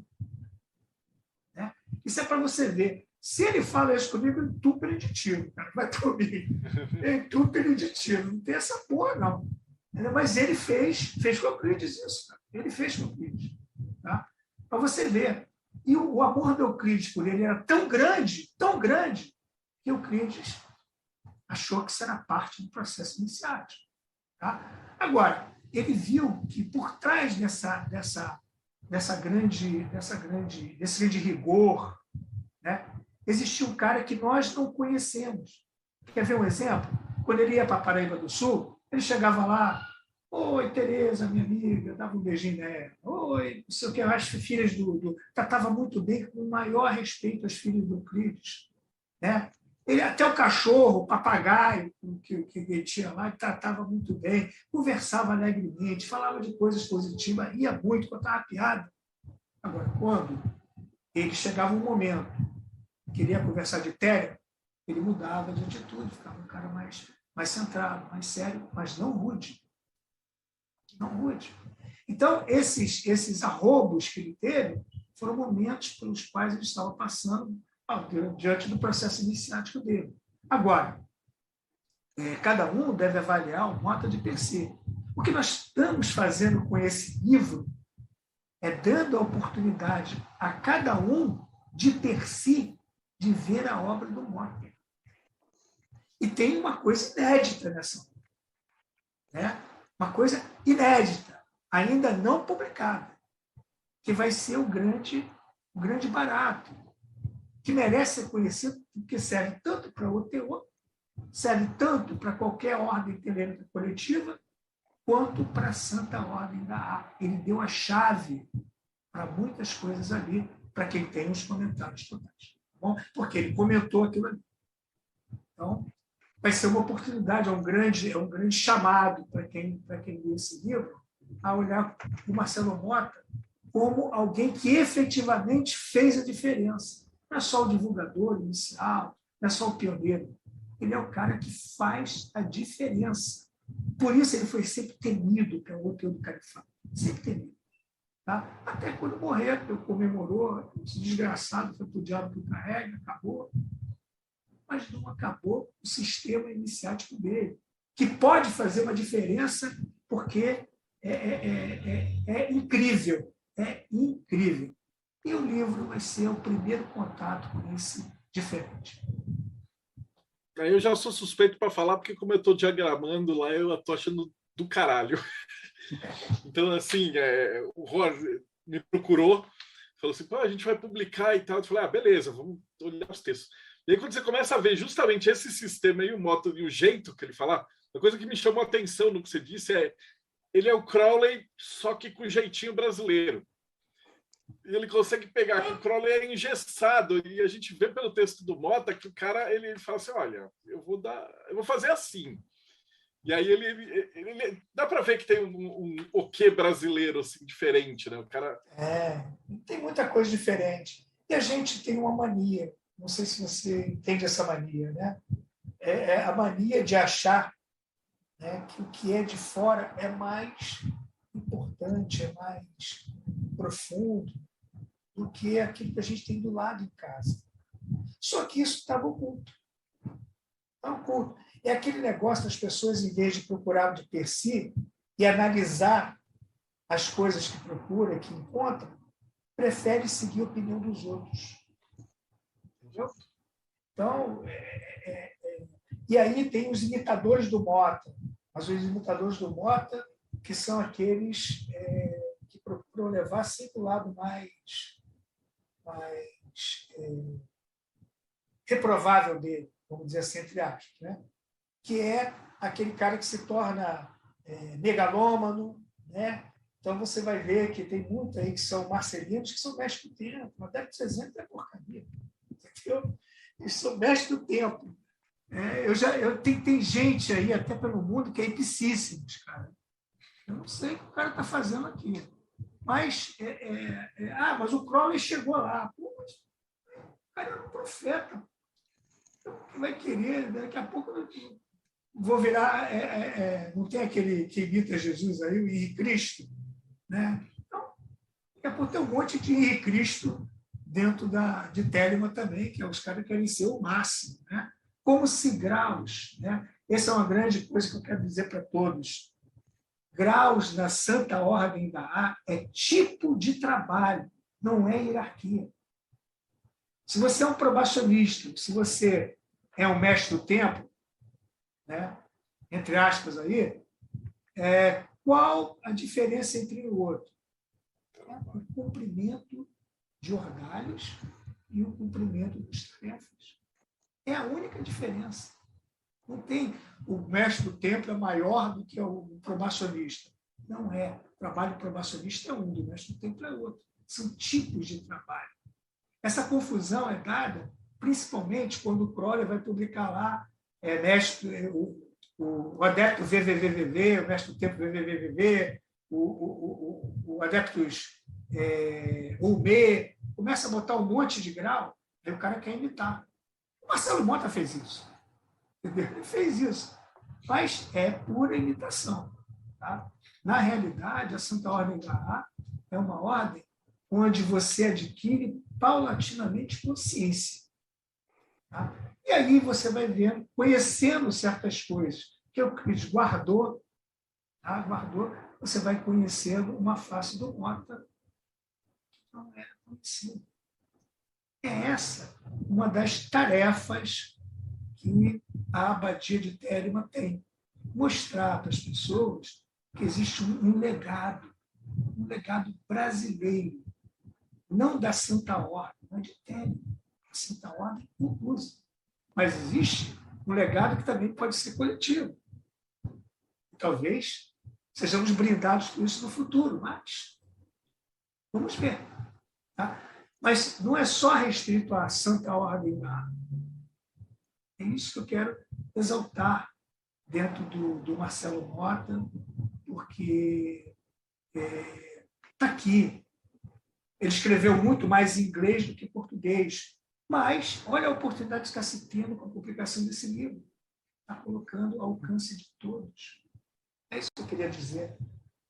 Né? Isso é para você ver. Se ele fala isso comigo, eu entupo ele de tiro. Cara. Vai por mim. Eu entupo ele de tiro. Não tem essa porra, não. Mas ele fez com o Euclides isso. Cara. Ele fez com o Euclides. Tá? Para você ver. E o amor do Euclides por ele era tão grande, que Euclides achou que isso era parte do processo iniciático. Tá? Agora, ele viu que por trás desse grande rigor, né, existia um cara que nós não conhecemos. Quer ver um exemplo? Quando ele ia para a Paraíba do Sul, ele chegava lá: oi, Tereza, minha amiga, dava um beijinho nela. Oi, não sei o que, as filhas tratava muito bem, com o maior respeito às filhas do Euclides. Né? Ele, até o cachorro, o papagaio que ele tinha lá, ele tratava muito bem, conversava alegremente, falava de coisas positivas, ria muito, contava piada. Agora, quando ele chegava um momento, queria conversar de Telemann, ele mudava de atitude, ficava um cara mais centrado, mais sério, mas não rude. Não rude. Então, esses arroubos que ele teve foram momentos pelos quais ele estava passando diante do processo iniciático dele. Agora, cada um deve avaliar o Mota de per se. O que nós estamos fazendo com esse livro é dando a oportunidade a cada um de per si de ver a obra do Mota. E tem uma coisa inédita nessa obra. Né? Uma coisa inédita, ainda não publicada, que vai ser o grande barato, que merece ser conhecido porque serve tanto para o OTO, serve tanto para qualquer ordem telêmica coletiva, quanto para a Santa Ordem da A. Ele deu a chave para muitas coisas ali, para quem tem os comentários totais. Tá bom? Porque ele comentou aquilo ali. Então, vai ser uma oportunidade, é um grande chamado para quem lê esse livro, a olhar o Marcelo Mota como alguém que efetivamente fez a diferença. Não é só o divulgador inicial, não é só o pioneiro. Ele é o cara que faz a diferença. Por isso ele foi sempre temido pelo OTO do Califado. Sempre temido. Tá? Até quando morreu, comemorou, esse desgraçado foi para o diabo que carrega, acabou. Mas não acabou o sistema iniciático dele, que pode fazer uma diferença porque é incrível. É incrível. E o livro vai ser o primeiro contato com esse diferente. Aí eu já sou suspeito para falar, porque como eu estou diagramando lá, eu estou achando do caralho. Então, assim, o Rosa me procurou, falou assim: pô, a gente vai publicar e tal. Eu falei: beleza, vamos olhar os textos. E aí, quando você começa a ver justamente esse sistema aí, o Mota e o jeito que ele fala, a coisa que me chamou a atenção no que você disse ele é o Crowley, só que com jeitinho brasileiro. E ele consegue pegar que o Crowley é engessado, e a gente vê pelo texto do Mota que o cara ele fala assim: olha, eu vou fazer assim. E aí ele dá para ver que tem um o quê brasileiro assim, diferente, né? O cara tem muita coisa diferente. E a gente tem uma mania, não sei se você entende essa mania, né? É a mania de achar né, que o que é de fora é mais importante, é mais profundo do que aquilo que a gente tem do lado em casa. Só que isso estava oculto. Estava oculto. É aquele negócio das pessoas, em vez de procurar de per si e analisar as coisas que procuram, que encontram, prefere seguir a opinião dos outros. Entendeu? Então, e aí tem os imitadores do Mota. Mas os imitadores do Mota, que são aqueles que procuram levar sempre o lado mais reprovável dele, vamos dizer assim, entre aspas, né? Que é aquele cara que se torna megalômano, né? Então, você vai ver que tem muitos aí que são marcelinos, que são mestres do tempo. Até que exemplo é porcaria. Entendeu? Eles são mestres do tempo. Tem gente aí, até pelo mundo, que é ipsíssimos, cara. Eu não sei o que o cara está fazendo aqui. Mas, mas o Crowley chegou lá. Pô, mas o cara era um profeta. Então, o que vai querer? Daqui a pouco eu vou virar... não tem aquele que imita Jesus aí, o Henri Cristo? Né? Então, daqui a pouco tem um monte de Henri Cristo dentro de Telemann também, que é os caras que querem ser o máximo, né? Como se graus, né? Essa é uma grande coisa que eu quero dizer para todos. Graus na Santa Ordem da A é tipo de trabalho, não é hierarquia. Se você é um probacionista, se você é um mestre do tempo, né? Entre aspas aí, qual a diferença entre o outro? O cumprimento de orgalhos e o cumprimento das tarefas. É a única diferença. Não tem o mestre do tempo é maior do que o probacionista. Não é. O trabalho probacionista é um, o mestre do tempo é outro. São tipos de trabalho. Essa confusão é dada principalmente quando o Crowley vai publicar lá o adepto VVVVV, o mestre do tempo VVVVV, o adeptus UME, começa a botar um monte de grau, aí o cara quer imitar. O Marcelo Mota fez isso. Entendeu? Ele fez isso. Mas é pura imitação. Tá? Na realidade, a Santa Ordem da A é uma ordem onde você adquire paulatinamente consciência. Tá? E aí você vai vendo, conhecendo certas coisas que o Cristo guardou, você vai conhecendo uma face do Mota que não era conhecida. É essa uma das tarefas que a Abadia de Telemann tem. Mostrar para as pessoas que existe um legado brasileiro, não da Santa Ordem, mas de Telemann. A Santa Ordem não usa. Mas existe um legado que também pode ser coletivo. Talvez sejamos brindados com isso no futuro, mas vamos ver. Tá? Mas não é só restrito à Santa Ordem da A. É isso que eu quero exaltar dentro do Marcelo Mota, porque está aqui. Ele escreveu muito mais em inglês do que em português, mas olha a oportunidade que está se tendo com a publicação desse livro. Está colocando ao alcance de todos. É isso que eu queria dizer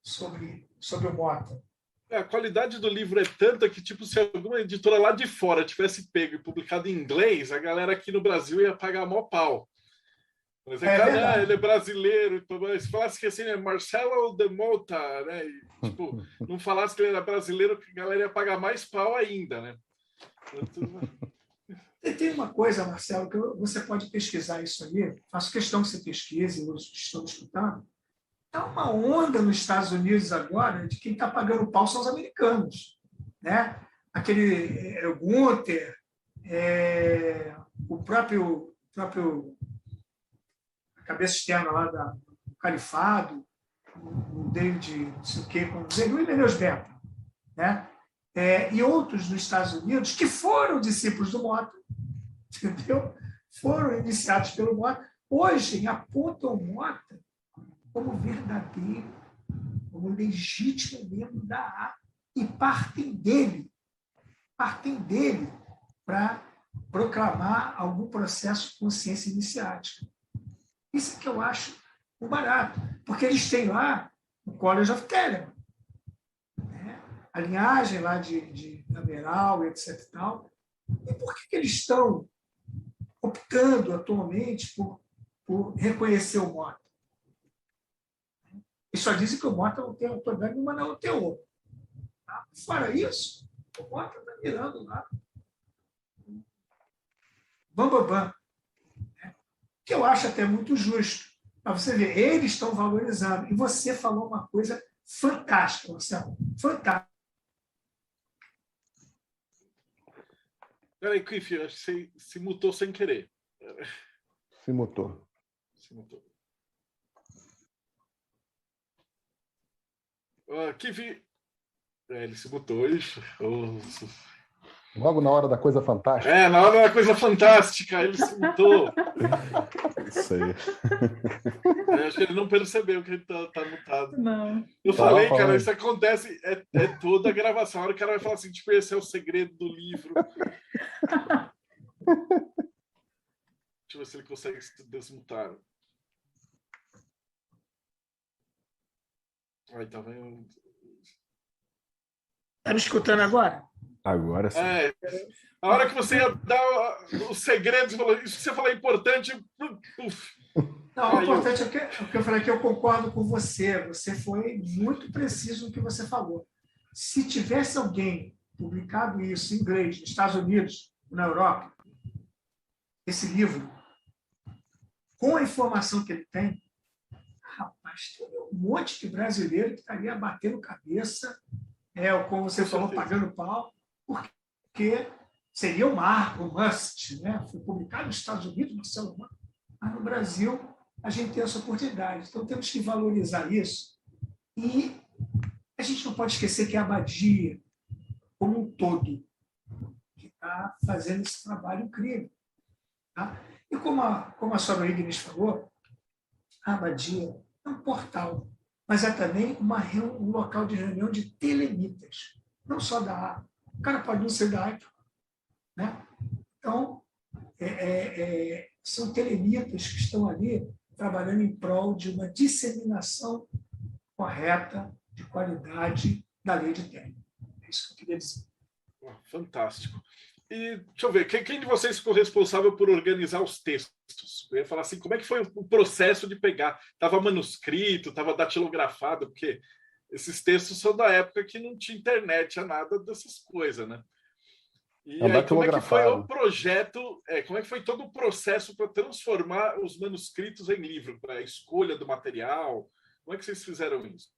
sobre o Mota. A qualidade do livro é tanta que, tipo, se alguma editora lá de fora tivesse pego e publicado em inglês, a galera aqui no Brasil ia pagar mó pau. Mas ele é brasileiro, então, se falasse que assim, é Marcelo de Mota, né? E, tipo, não falasse que ele era brasileiro, que a galera ia pagar mais pau ainda, né? Tem uma coisa, Marcelo, que você pode pesquisar isso aí, faço questão que você pesquise, os que estão escutando. Está uma onda nos Estados Unidos agora de quem está pagando pau são os americanos. Né? Aquele Gunther, o próprio a cabeça externa lá do Califado, o David, não sei o quê, o Imeneus Beta, né? E outros nos Estados Unidos que foram discípulos do Mota, entendeu? Foram iniciados pelo Mota, hoje apontam o Mota como verdadeiro, como legítimo membro da A, e partem dele para proclamar algum processo de consciência iniciática. Isso que eu acho por barato, porque eles têm lá o College of Telemann, né? A linhagem lá de Naveral, etc. E tal. E por que eles estão optando atualmente por reconhecer o Mota? Eles só dizem que o Mota não tem autoridade nenhuma na UTO. Tá? Fora isso, o Mota está mirando lá. Bam. Né? Que eu acho até muito justo. Para você ver, eles estão valorizando. E você falou uma coisa fantástica, Marcelo. Fantástica. Peraí, Cliff, acho que você se mutou sem querer. Se mutou. Se mutou. Cliff... ele se mutou. Ixi. Logo na hora da coisa fantástica. Na hora da coisa fantástica, ele se mutou. Isso aí. Acho que ele não percebeu que ele tá mutado. Não. Eu falei, cara, isso acontece, é toda a gravação. A hora que o cara vai falar assim, tipo, esse é o segredo do livro. Deixa eu ver se ele consegue se desmutar. Ai, tá vendo? Está me escutando agora? Agora sim. A hora que você ia dar os segredos, isso que você falou é importante. Não, o importante é o que eu falei, que eu concordo com você. Você foi muito preciso no que você falou. Se tivesse alguém publicado isso em inglês, nos Estados Unidos, na Europa, esse livro, com a informação que ele tem, rapaz, tem um monte de brasileiro que estaria batendo cabeça, como você falou, pagando pau, porque seria um marco, um must, né? Foi publicado nos Estados Unidos, Marcelo, mas no Brasil a gente tem essa oportunidade. Então temos que valorizar isso. E a gente não pode esquecer que a Abadia, como um todo, que está fazendo esse trabalho incrível. Tá? E como a Sora Ignis falou, a Abadia é um portal, mas é também um local de reunião de telemitas, não só da A. O cara pode não ser da A, né? Então, são telemitas que estão ali trabalhando em prol de uma disseminação correta, de qualidade da lei de Telemann. É isso que eu queria dizer. Fantástico. E deixa eu ver, quem de vocês ficou responsável por organizar os textos? Eu ia falar assim, como é que foi o processo de pegar? Estava manuscrito, estava datilografado, porque esses textos são da época que não tinha internet, nada dessas coisas, né? E aí, como é que foi o projeto, como é que foi todo o processo para transformar os manuscritos em livro, para a escolha do material? Como é que vocês fizeram isso?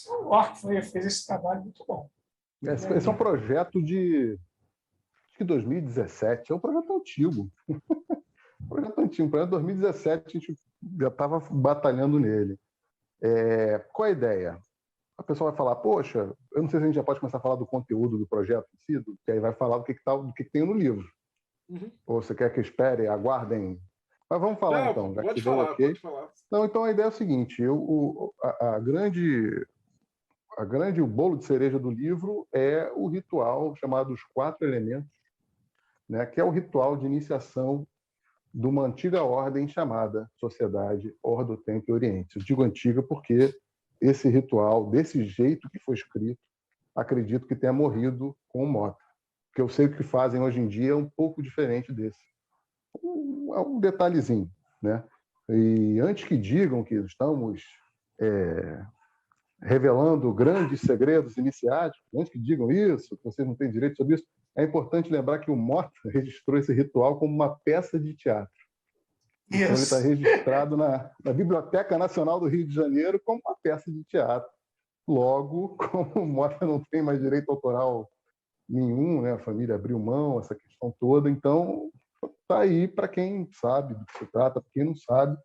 O Orc fez esse trabalho muito bom. Esse é um projeto de 2017, é um projeto antigo. Um projeto antigo, um projeto de 2017, a gente já estava batalhando nele. Qual a ideia? A pessoa vai falar, poxa, eu não sei se a gente já pode começar a falar do conteúdo do projeto em si, que aí vai falar do que tem no livro. Uhum. Ou você quer que espere, aguardem? Mas vamos falar então. Pode falar, okay. Pode falar. Então a ideia é o seguinte, o bolo de cereja do livro é o ritual chamado Os Quatro Elementos, né, que é o ritual de iniciação de uma antiga ordem chamada Sociedade Ordo Templi Orientis. Eu digo antiga porque esse ritual, desse jeito que foi escrito, acredito que tenha morrido com o Mota. Porque eu sei que o que fazem hoje em dia é um pouco diferente desse. É um detalhezinho, né? E antes que digam que estamos revelando grandes segredos iniciáticos, antes que digam isso, que vocês não têm direito sobre isso, é importante lembrar que o Mota registrou esse ritual como uma peça de teatro. Então, ele está registrado na Biblioteca Nacional do Rio de Janeiro como uma peça de teatro. Logo, como o Mota não tem mais direito autoral nenhum, né? A família abriu mão, essa questão toda, então está aí para quem sabe do que se trata, para quem não sabe.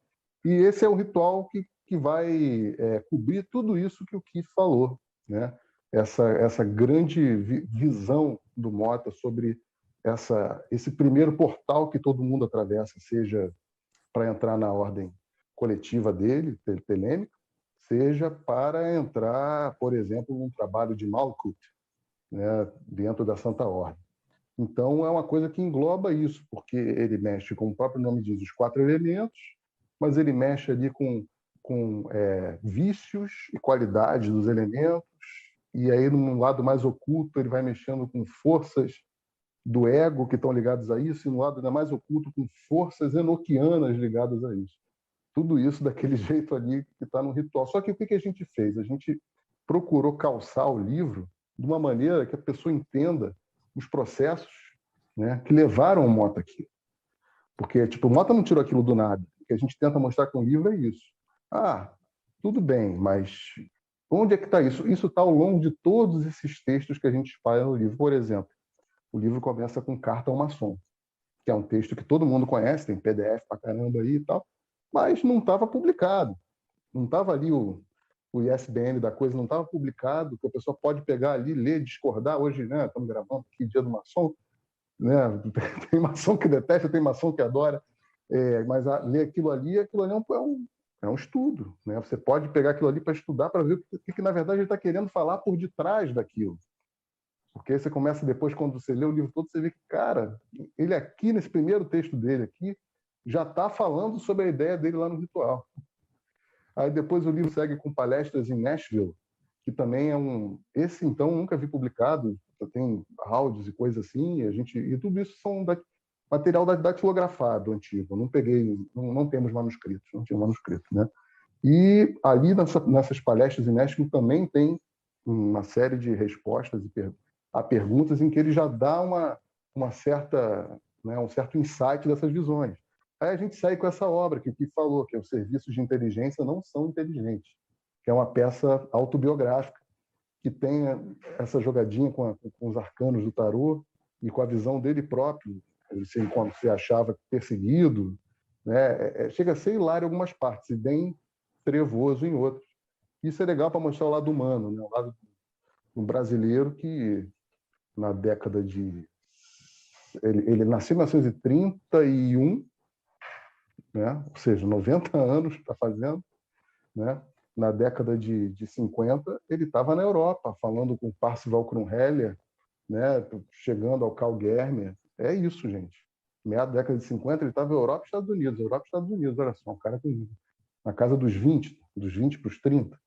E esse é um ritual que vai cobrir tudo isso que o Keith falou, né? Essa grande visão do Mota sobre esse primeiro portal que todo mundo atravessa, seja para entrar na ordem coletiva dele, telêmica, seja para entrar, por exemplo, num trabalho de Malkut, né, dentro da Santa Ordem. Então, é uma coisa que engloba isso, porque ele mexe, como o próprio nome diz, os quatro elementos, mas ele mexe ali com vícios e qualidades dos elementos, e aí, num lado mais oculto, ele vai mexendo com forças do ego que estão ligadas a isso, e no lado ainda mais oculto, com forças enoquianas ligadas a isso. Tudo isso daquele jeito ali que está no ritual. Só que o que a gente fez? A gente procurou calçar o livro de uma maneira que a pessoa entenda os processos, né, que levaram o Mota aqui. Porque, tipo, o Mota não tirou aquilo do nada. O que a gente tenta mostrar com o livro é isso. Ah, tudo bem, mas onde é que está isso? Isso está ao longo de todos esses textos que a gente espalha no livro. Por exemplo, o livro começa com Carta ao Maçom, que é um texto que todo mundo conhece, tem PDF pra caramba aí e tal, mas não estava publicado. Não estava ali o ISBN da coisa, não estava publicado, que a pessoa pode pegar ali, ler, discordar. Hoje, né, estamos gravando aqui, dia do maçom, né, tem maçom que detesta, tem maçom que adora, mas ler aquilo ali é um estudo. Né? Você pode pegar aquilo ali para estudar, para ver o que, na verdade, ele está querendo falar por detrás daquilo. Porque aí você começa depois, quando você lê o livro todo, você vê que, cara, ele aqui, nesse primeiro texto dele aqui, já está falando sobre a ideia dele lá no ritual. Aí depois o livro segue com palestras em Nashville, que também é esse, então, nunca vi publicado, tem áudios e coisas assim, e tudo isso são material datilografado antigo. Não peguei, não temos manuscritos, não tinha manuscrito, né? E ali nessas palestras em Nashville também tem uma série de respostas a perguntas em que ele já dá uma certa, né, um certo insight dessas visões. Aí a gente sai com essa obra que falou, que é Os Serviços de Inteligência Não São Inteligentes, que é uma peça autobiográfica que tem essa jogadinha com os arcanos do tarô e com a visão dele próprio, quando se achava perseguido, né? Chega a ser hilário em algumas partes e bem trevoso em outras. Isso é legal para mostrar o lado humano, né? O lado do brasileiro que, na década de... Ele nasceu em 1931, né? Ou seja, 90 anos está fazendo, né? Na década de 50, ele estava na Europa, falando com Parzival Krumheller, né? Chegando ao Karl Germer. É isso, gente. Meia década de 50, ele estava na Europa e Estados Unidos. Europa e Estados Unidos, olha só, um cara na casa dos 20 para os 30.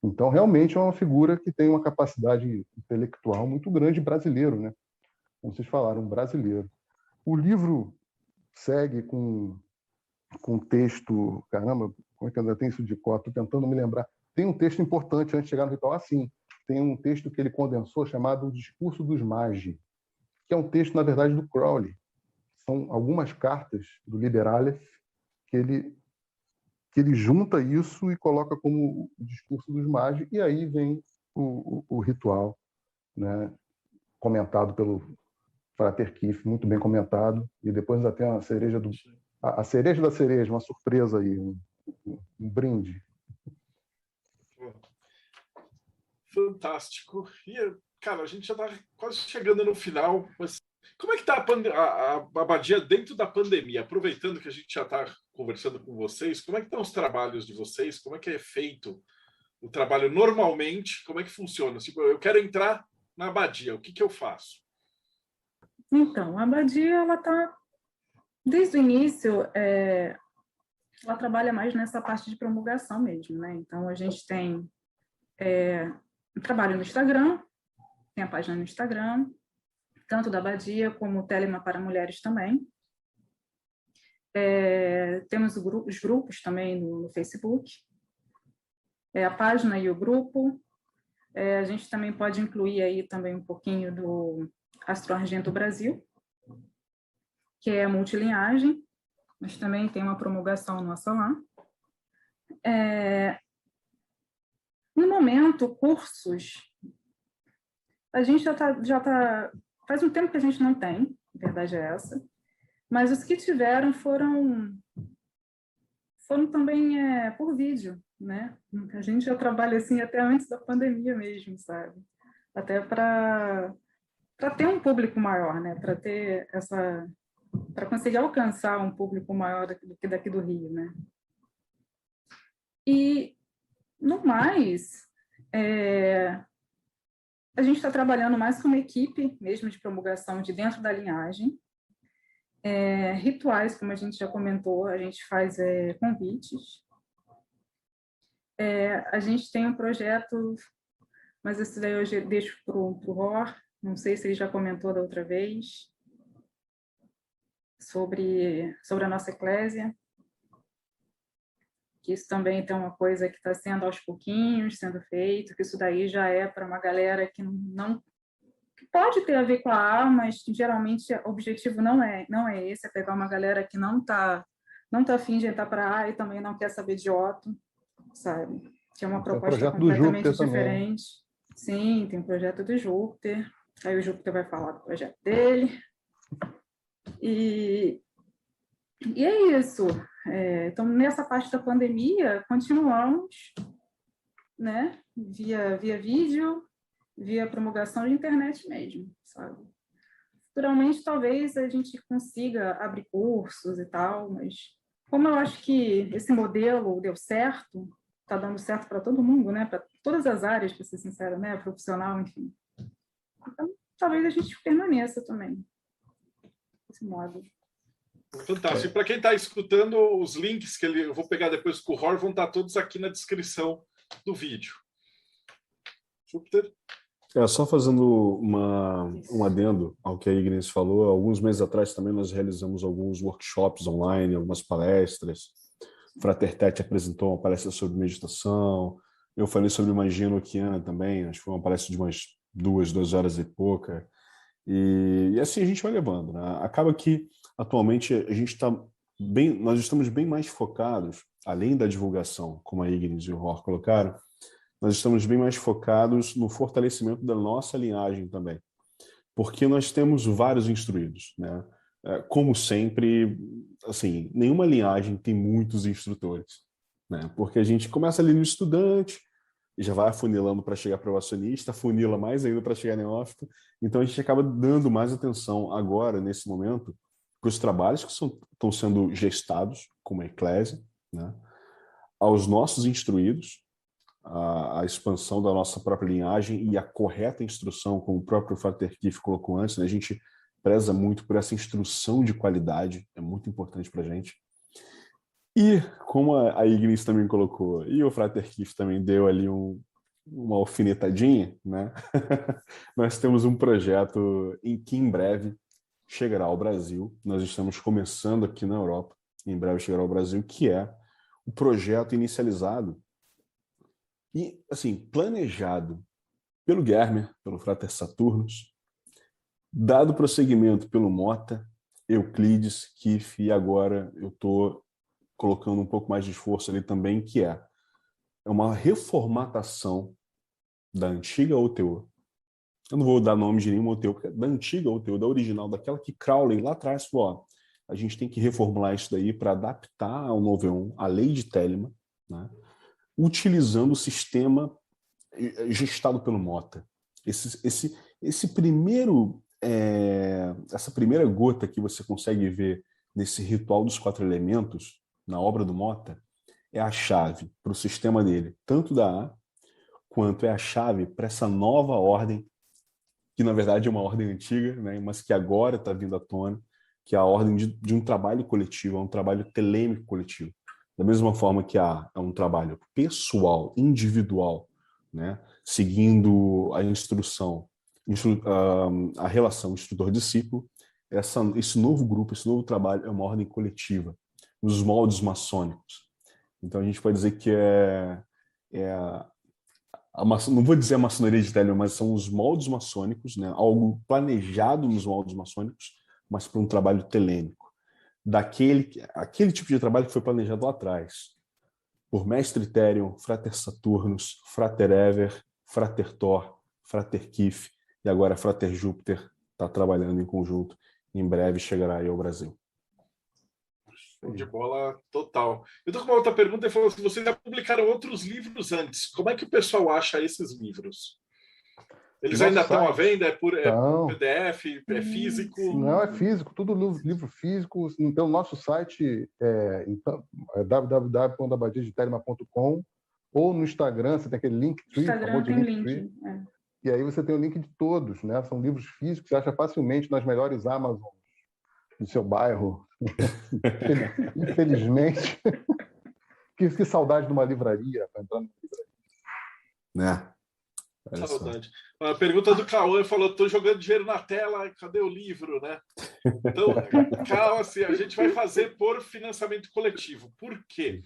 Então, realmente é uma figura que tem uma capacidade intelectual muito grande, brasileiro, né? Como vocês falaram, brasileiro. O livro segue com texto... Caramba, como é que ainda tem isso de cor? Estou tentando me lembrar. Tem um texto importante antes de chegar no ritual. Assim, tem um texto que ele condensou chamado O Discurso dos Magi, que é um texto, na verdade, do Crowley. São algumas cartas do Liber Aleph que ele junta isso e coloca como o Discurso dos Magi, e aí vem o ritual, né, comentado pelo Frater Kiff, muito bem comentado, e depois ainda tem a cereja da cereja, uma surpresa aí, um brinde. Fantástico. E, cara, a gente já está quase chegando no final, mas como é que está a Abadia dentro da pandemia? Aproveitando que a gente já está conversando com vocês, como é que estão os trabalhos de vocês? Como é que é feito o trabalho normalmente? Como é que funciona? Tipo, eu quero entrar na Abadia, o que eu faço? Então, a Abadia, ela está, desde o início, ela trabalha mais nessa parte de promulgação mesmo, né? Então, a gente tem um trabalho no Instagram, tem a página no Instagram, tanto da Abadia como o Telema para Mulheres também. Temos os grupos também no Facebook, a página e o grupo. A gente também pode incluir aí também um pouquinho do Astro Argento Brasil, que é multilinhagem, mas também tem uma promulgação nossa lá. No momento, cursos, a gente já tá faz um tempo que a gente não tem, a verdade é essa, mas os que tiveram foram também por vídeo, né? A gente já trabalha assim até antes da pandemia mesmo, sabe? Até para ter um público maior, né? Para conseguir alcançar um público maior do que daqui do Rio, né? E, no mais, a gente está trabalhando mais com uma equipe mesmo de promulgação de dentro da linhagem, Rituais, como a gente já comentou, a gente faz convites. A gente tem um projeto, mas esse daí eu deixo para o Ror, não sei se ele já comentou da outra vez, sobre a nossa eclésia, que isso também tem uma coisa que está sendo aos pouquinhos, sendo feito, que isso daí já é para uma galera que não que pode ter a ver com a A, mas que geralmente o objetivo não é esse, é pegar uma galera que não tá afim de entrar para A e também não quer saber de Otto, sabe? Que é uma proposta completamente diferente. Sim, tem o projeto do Júpiter, aí o Júpiter vai falar do projeto dele. E é isso. Então, nessa parte da pandemia, continuamos, né? Via vídeo, via promulgação de internet mesmo, sabe? Futuramente, talvez a gente consiga abrir cursos e tal, mas como eu acho que esse modelo deu certo, está dando certo para todo mundo, né? Para todas as áreas, para ser sincera, né? Profissional, enfim. Então, talvez a gente permaneça também desse modo. Fantástico. Para quem está escutando, os links que eu vou pegar depois com o Ror vão estar todos aqui na descrição do vídeo. Júpiter? Só fazendo um adendo ao que a Ignis falou, alguns meses atrás também nós realizamos alguns workshops online, algumas palestras. O Frater Tete apresentou uma palestra sobre meditação, eu falei sobre Imagina Oceana também, acho que foi uma palestra de umas 2 horas e pouca. E assim a gente vai levando, né? Acaba que atualmente nós estamos bem mais focados, além da divulgação, como a Ignis e o Ror colocaram, nós estamos bem mais focados no fortalecimento da nossa linhagem também, porque nós temos vários instruídos, né? Como sempre, assim, nenhuma linhagem tem muitos instrutores, né? Porque a gente começa ali no estudante, e já vai afunilando para chegar para o acionista, afunila mais ainda para chegar neófito, então a gente acaba dando mais atenção agora, nesse momento, para os trabalhos que estão sendo gestados como a eclésia, né? Aos nossos instruídos, a expansão da nossa própria linhagem e a correta instrução, como o próprio Frater Kiff colocou antes, né? A gente preza muito por essa instrução de qualidade, é muito importante para a gente. E, como a Ignis também colocou, e o Frater Kiff também deu ali uma alfinetadinha, né? Nós temos um projeto que em breve chegará ao Brasil. Nós estamos começando aqui na Europa, em breve chegará ao Brasil, que é o projeto inicializado e, assim, planejado pelo Germer, pelo Frater Saturnus, dado prosseguimento pelo Mota, Euclides, Kiff, e agora eu estou colocando um pouco mais de esforço ali também, que é uma reformatação da antiga OTO. Eu não vou dar nome de nenhuma OTO, porque é da antiga OTO, da original, daquela que Crowley lá atrás falou, a gente tem que reformular isso daí para adaptar ao novo E.ON, a lei de Telemann, né? Utilizando o sistema gestado pelo Mota. Essa primeira gota que você consegue ver nesse ritual dos 4 elementos, na obra do Mota, é a chave para o sistema dele, tanto da A, quanto é a chave para essa nova ordem, que na verdade é uma ordem antiga, né, mas que agora está vindo à tona, que é a ordem de um trabalho coletivo, é um trabalho telêmico coletivo. Da mesma forma que é um trabalho pessoal, individual, né, seguindo a instrução, a relação instrutor-discípulo, esse novo grupo, esse novo trabalho é uma ordem coletiva, nos moldes maçônicos. Então a gente pode dizer que não vou dizer a maçonaria de Telemann, mas são os moldes maçônicos, né, algo planejado nos moldes maçônicos, mas para um trabalho telêmico. Aquele tipo de trabalho que foi planejado lá atrás, por Mestre Therion, Frater Saturnus, Frater Ever, Frater Thor, Frater Kiff, e agora Frater Júpiter está trabalhando em conjunto. Em breve chegará aí ao Brasil. De bola total. Eu estou com uma outra pergunta, ele falou assim, vocês já publicaram outros livros antes, como é que o pessoal acha esses livros? Eles ainda estão à venda? É por PDF? É físico? Não, é físico, tudo livro físico. Então, o nosso site é www.abadiadetelema.com, ou no Instagram, você tem aquele link. Instagram tem link. E aí você tem o link de todos, né? São livros físicos, você acha facilmente nas melhores Amazons do seu bairro. Infelizmente. Que saudade de uma livraria para entrar numa livraria. Né? Saudade. A pergunta do Cauã falou: estou jogando dinheiro na tela, cadê o livro, né? Então, calma, assim, a gente vai fazer por financiamento coletivo. Por quê?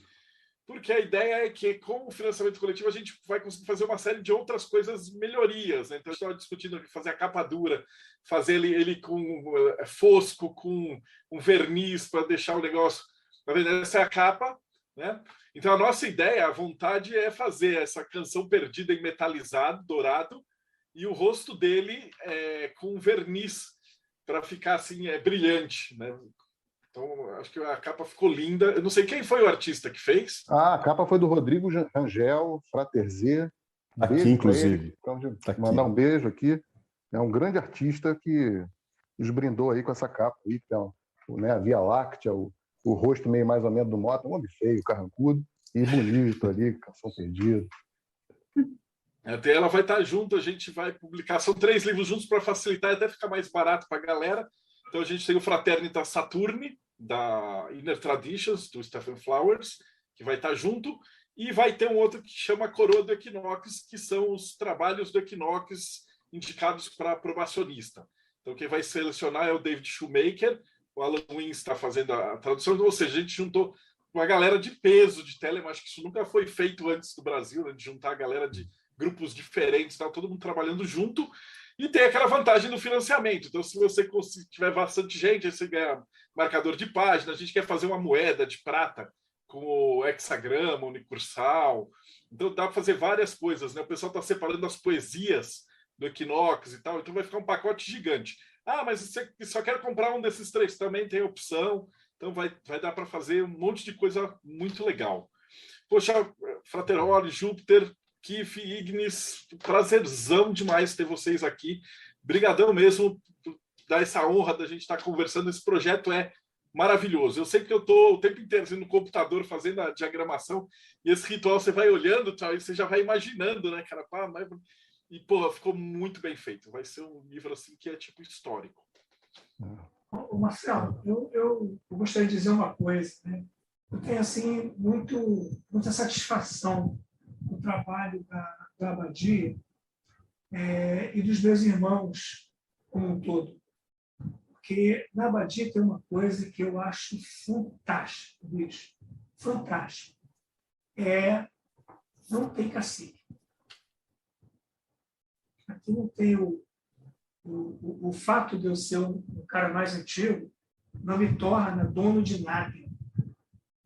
Porque a ideia é que, com o financiamento coletivo, a gente vai conseguir fazer uma série de outras coisas, melhorias, né? Então, a gente estava discutindo fazer a capa dura, fazer ele com fosco, com um verniz, para deixar o negócio... Tá vendo? Essa é a capa, né? Então, a nossa ideia, a vontade é fazer essa Canção Perdida em metalizado, dourado, e o rosto dele com verniz, para ficar assim, brilhante, né? Então, acho que a capa ficou linda. Eu não sei quem foi o artista que fez. A capa foi do Rodrigo Rangel, Frater Z. Aqui, inclusive. Então, mandar um beijo aqui. É um grande artista que nos brindou aí com essa capa aí, que é, né, a Via Láctea, o rosto meio mais ou menos do Mota, um homem feio, carrancudo e bonito ali, Canção Perdida. Até ela vai estar junto, a gente vai publicar. São 3 livros juntos para facilitar e até ficar mais barato para a galera. Então, a gente tem o Fraternita Saturni, da Inner Traditions, do Stephen Flowers, que vai estar junto, e vai ter um outro que chama Coroa do Equinox, que são os trabalhos do Equinox indicados para aprovacionista. Então, quem vai selecionar é o David Shoemaker, o Alan Wins está fazendo a tradução, ou seja, a gente juntou uma galera de peso de Telemann, acho que isso nunca foi feito antes do Brasil, né, de juntar a galera de grupos diferentes, tá, todo mundo trabalhando junto. E tem aquela vantagem do financiamento. Então, se você tiver bastante gente, aí você ganha marcador de página. A gente quer fazer uma moeda de prata com o hexagrama, unicursal. Então, dá para fazer várias coisas, né? O pessoal está separando as poesias do Equinox e tal. Então, vai ficar um pacote gigante. Ah, mas você só quer comprar um desses 3. Também tem opção. Então, vai dar para fazer um monte de coisa muito legal. Poxa, Frateroli, Júpiter... Kif, Ignis, prazerzão demais ter vocês aqui. Brigadão mesmo por dar essa honra da gente estar conversando. Esse projeto é maravilhoso. Eu sei que eu estou o tempo inteiro no computador fazendo a diagramação e esse ritual você vai olhando, tal, e você já vai imaginando, né, cara? E, porra, ficou muito bem feito. Vai ser um livro assim que é tipo histórico. Marcelo, eu gostaria de dizer uma coisa, né? Eu tenho assim muita satisfação o trabalho da Abadia e dos meus irmãos como um todo. Porque na Abadia tem uma coisa que eu acho fantástica, bicho. Fantástico. Não tem cacique. Aqui não tem o fato de eu ser um cara mais antigo não me torna dono de nada.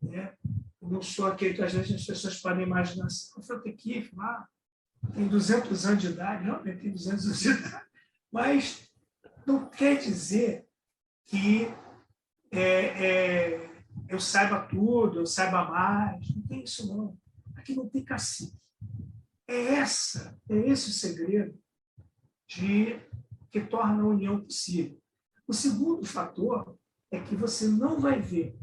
Né? Não sou aquele que às vezes as pessoas podem imaginar assim, o Frater lá tem 200 anos de idade, realmente tem 200 anos de idade, mas não quer dizer que eu saiba tudo, eu saiba mais, não tem isso não. Aqui não tem cacique. É esse o segredo que torna a união possível. O segundo fator é que você não vai ver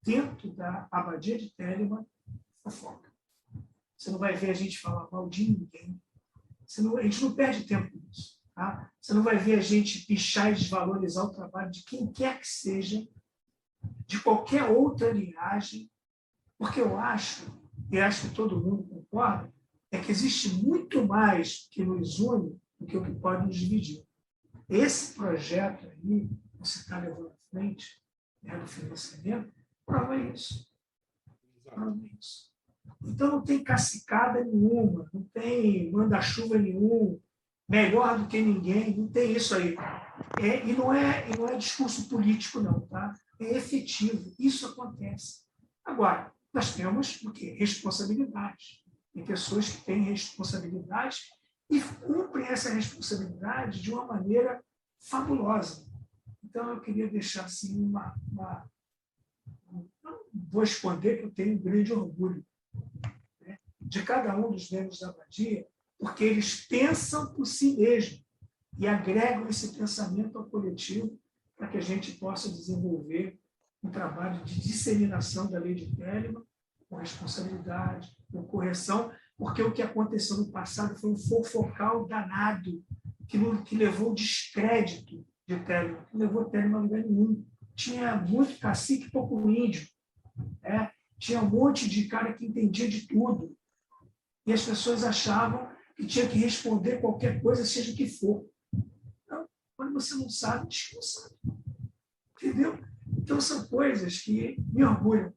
dentro da Abadia de Telemann fofoca. Você não vai ver a gente falar mal de ninguém. A gente não perde tempo nisso. Tá? Você não vai ver a gente pichar e desvalorizar o trabalho de quem quer que seja, de qualquer outra linhagem, porque eu acho, e acho que todo mundo concorda, é que existe muito mais que nos une do que o que pode nos dividir. Esse projeto aí, que você está levando à frente, do financiamento, prova isso. Então, não tem cacicada nenhuma, não tem manda-chuva nenhum, melhor do que ninguém, não tem isso aí. E não é discurso político, não, tá? É efetivo, isso acontece. Agora, nós temos o quê? Responsabilidade. Tem pessoas que têm responsabilidade e cumprem essa responsabilidade de uma maneira fabulosa. Então, eu queria deixar assim não vou esconder que eu tenho um grande orgulho, né, de cada um dos membros da Abadia, porque eles pensam por si mesmos e agregam esse pensamento ao coletivo para que a gente possa desenvolver um trabalho de disseminação da lei de Telemann com responsabilidade, com correção, porque o que aconteceu no passado foi um fofocal danado que levou descrédito de Telemann, que levou Telemann a lugar nenhum. Tinha muito cacique e pouco índio. Né? Tinha um monte de cara que entendia de tudo. E as pessoas achavam que tinha que responder qualquer coisa, seja o que for. Então, quando você não sabe, diz que não sabe. Entendeu? Então, são coisas que me orgulham.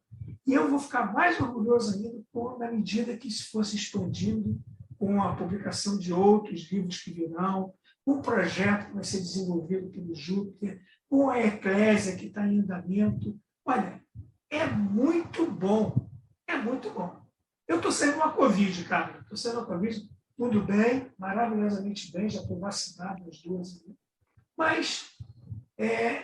E eu vou ficar mais orgulhoso ainda na medida que isso fosse expandindo com a publicação de outros livros que virão, com o projeto que vai ser desenvolvido pelo Júpiter, com a Eclésia que está em andamento. Olha, é muito bom. É muito bom. Eu estou saindo uma Covid, cara. Estou saindo uma Covid, tudo bem, maravilhosamente bem, já estou vacinado as duas. Mas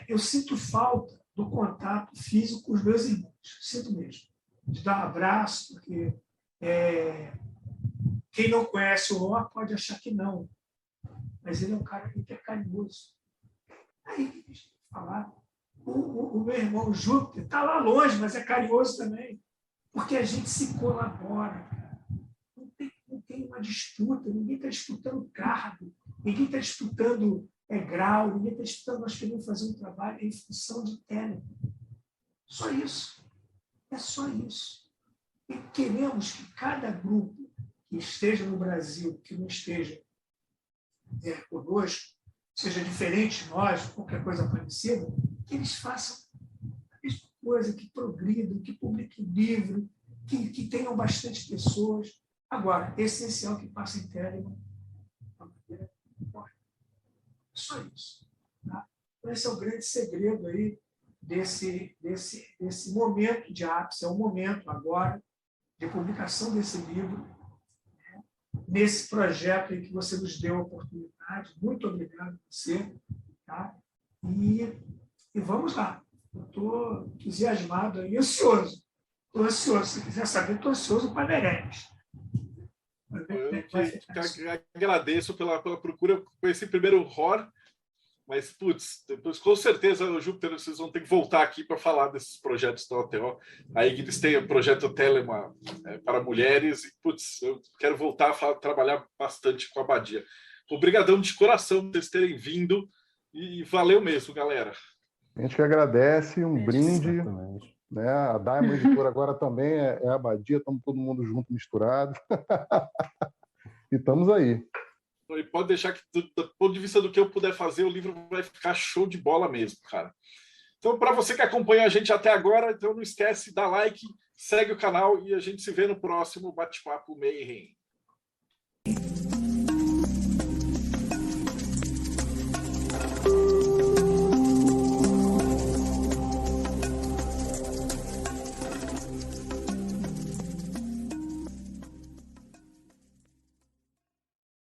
eu sinto falta do contato físico com os meus irmãos. Sinto mesmo. De dar um abraço, porque quem não conhece o Ló pode achar que não. Mas ele é um cara que é carinhoso. Aí, deixa eu falar. O meu irmão Júpiter está lá longe, mas é carinhoso também. Porque a gente se colabora. Cara. Não tem uma disputa, ninguém está disputando cargo, ninguém está disputando grau, ninguém está disputando, nós queremos fazer um trabalho em função de Telemann. Só isso. É só isso. E queremos que cada grupo que esteja no Brasil, que não esteja conosco, seja diferente de nós, qualquer coisa parecida, que eles façam a mesma coisa, que progridam, que publiquem livro, que tenham bastante pessoas. Agora, é essencial que passem em Telemann. Só isso. Tá? Então, esse é o grande segredo aí desse momento de ápice. É o momento agora de publicação desse livro, né? Nesse projeto aí que você nos deu a oportunidade. Muito obrigado a você. Tá? E vamos lá. Eu estou entusiasmado e ansioso. Estou ansioso. Se quiser saber, estou ansioso para Meirelles. Eu agradeço pela procura com esse primeiro horror, mas, putz, depois com certeza o Júpiter, vocês vão ter que voltar aqui para falar desses projetos da OTO. Aí que eles têm o projeto Telemann para mulheres e, putz, eu quero voltar a trabalhar bastante com a Abadia. Obrigadão de coração por vocês terem vindo e valeu mesmo, galera. A gente que agradece, um brinde. Exatamente. Né? A Diamond Editora agora também é a Abadia, estamos todo mundo junto, misturado. E estamos aí. E pode deixar que, do ponto de vista do que eu puder fazer, o livro vai ficar show de bola mesmo, cara. Então, para você que acompanha a gente até agora, então não esquece, dá like, segue o canal e a gente se vê no próximo Bate-Papo Mayhem.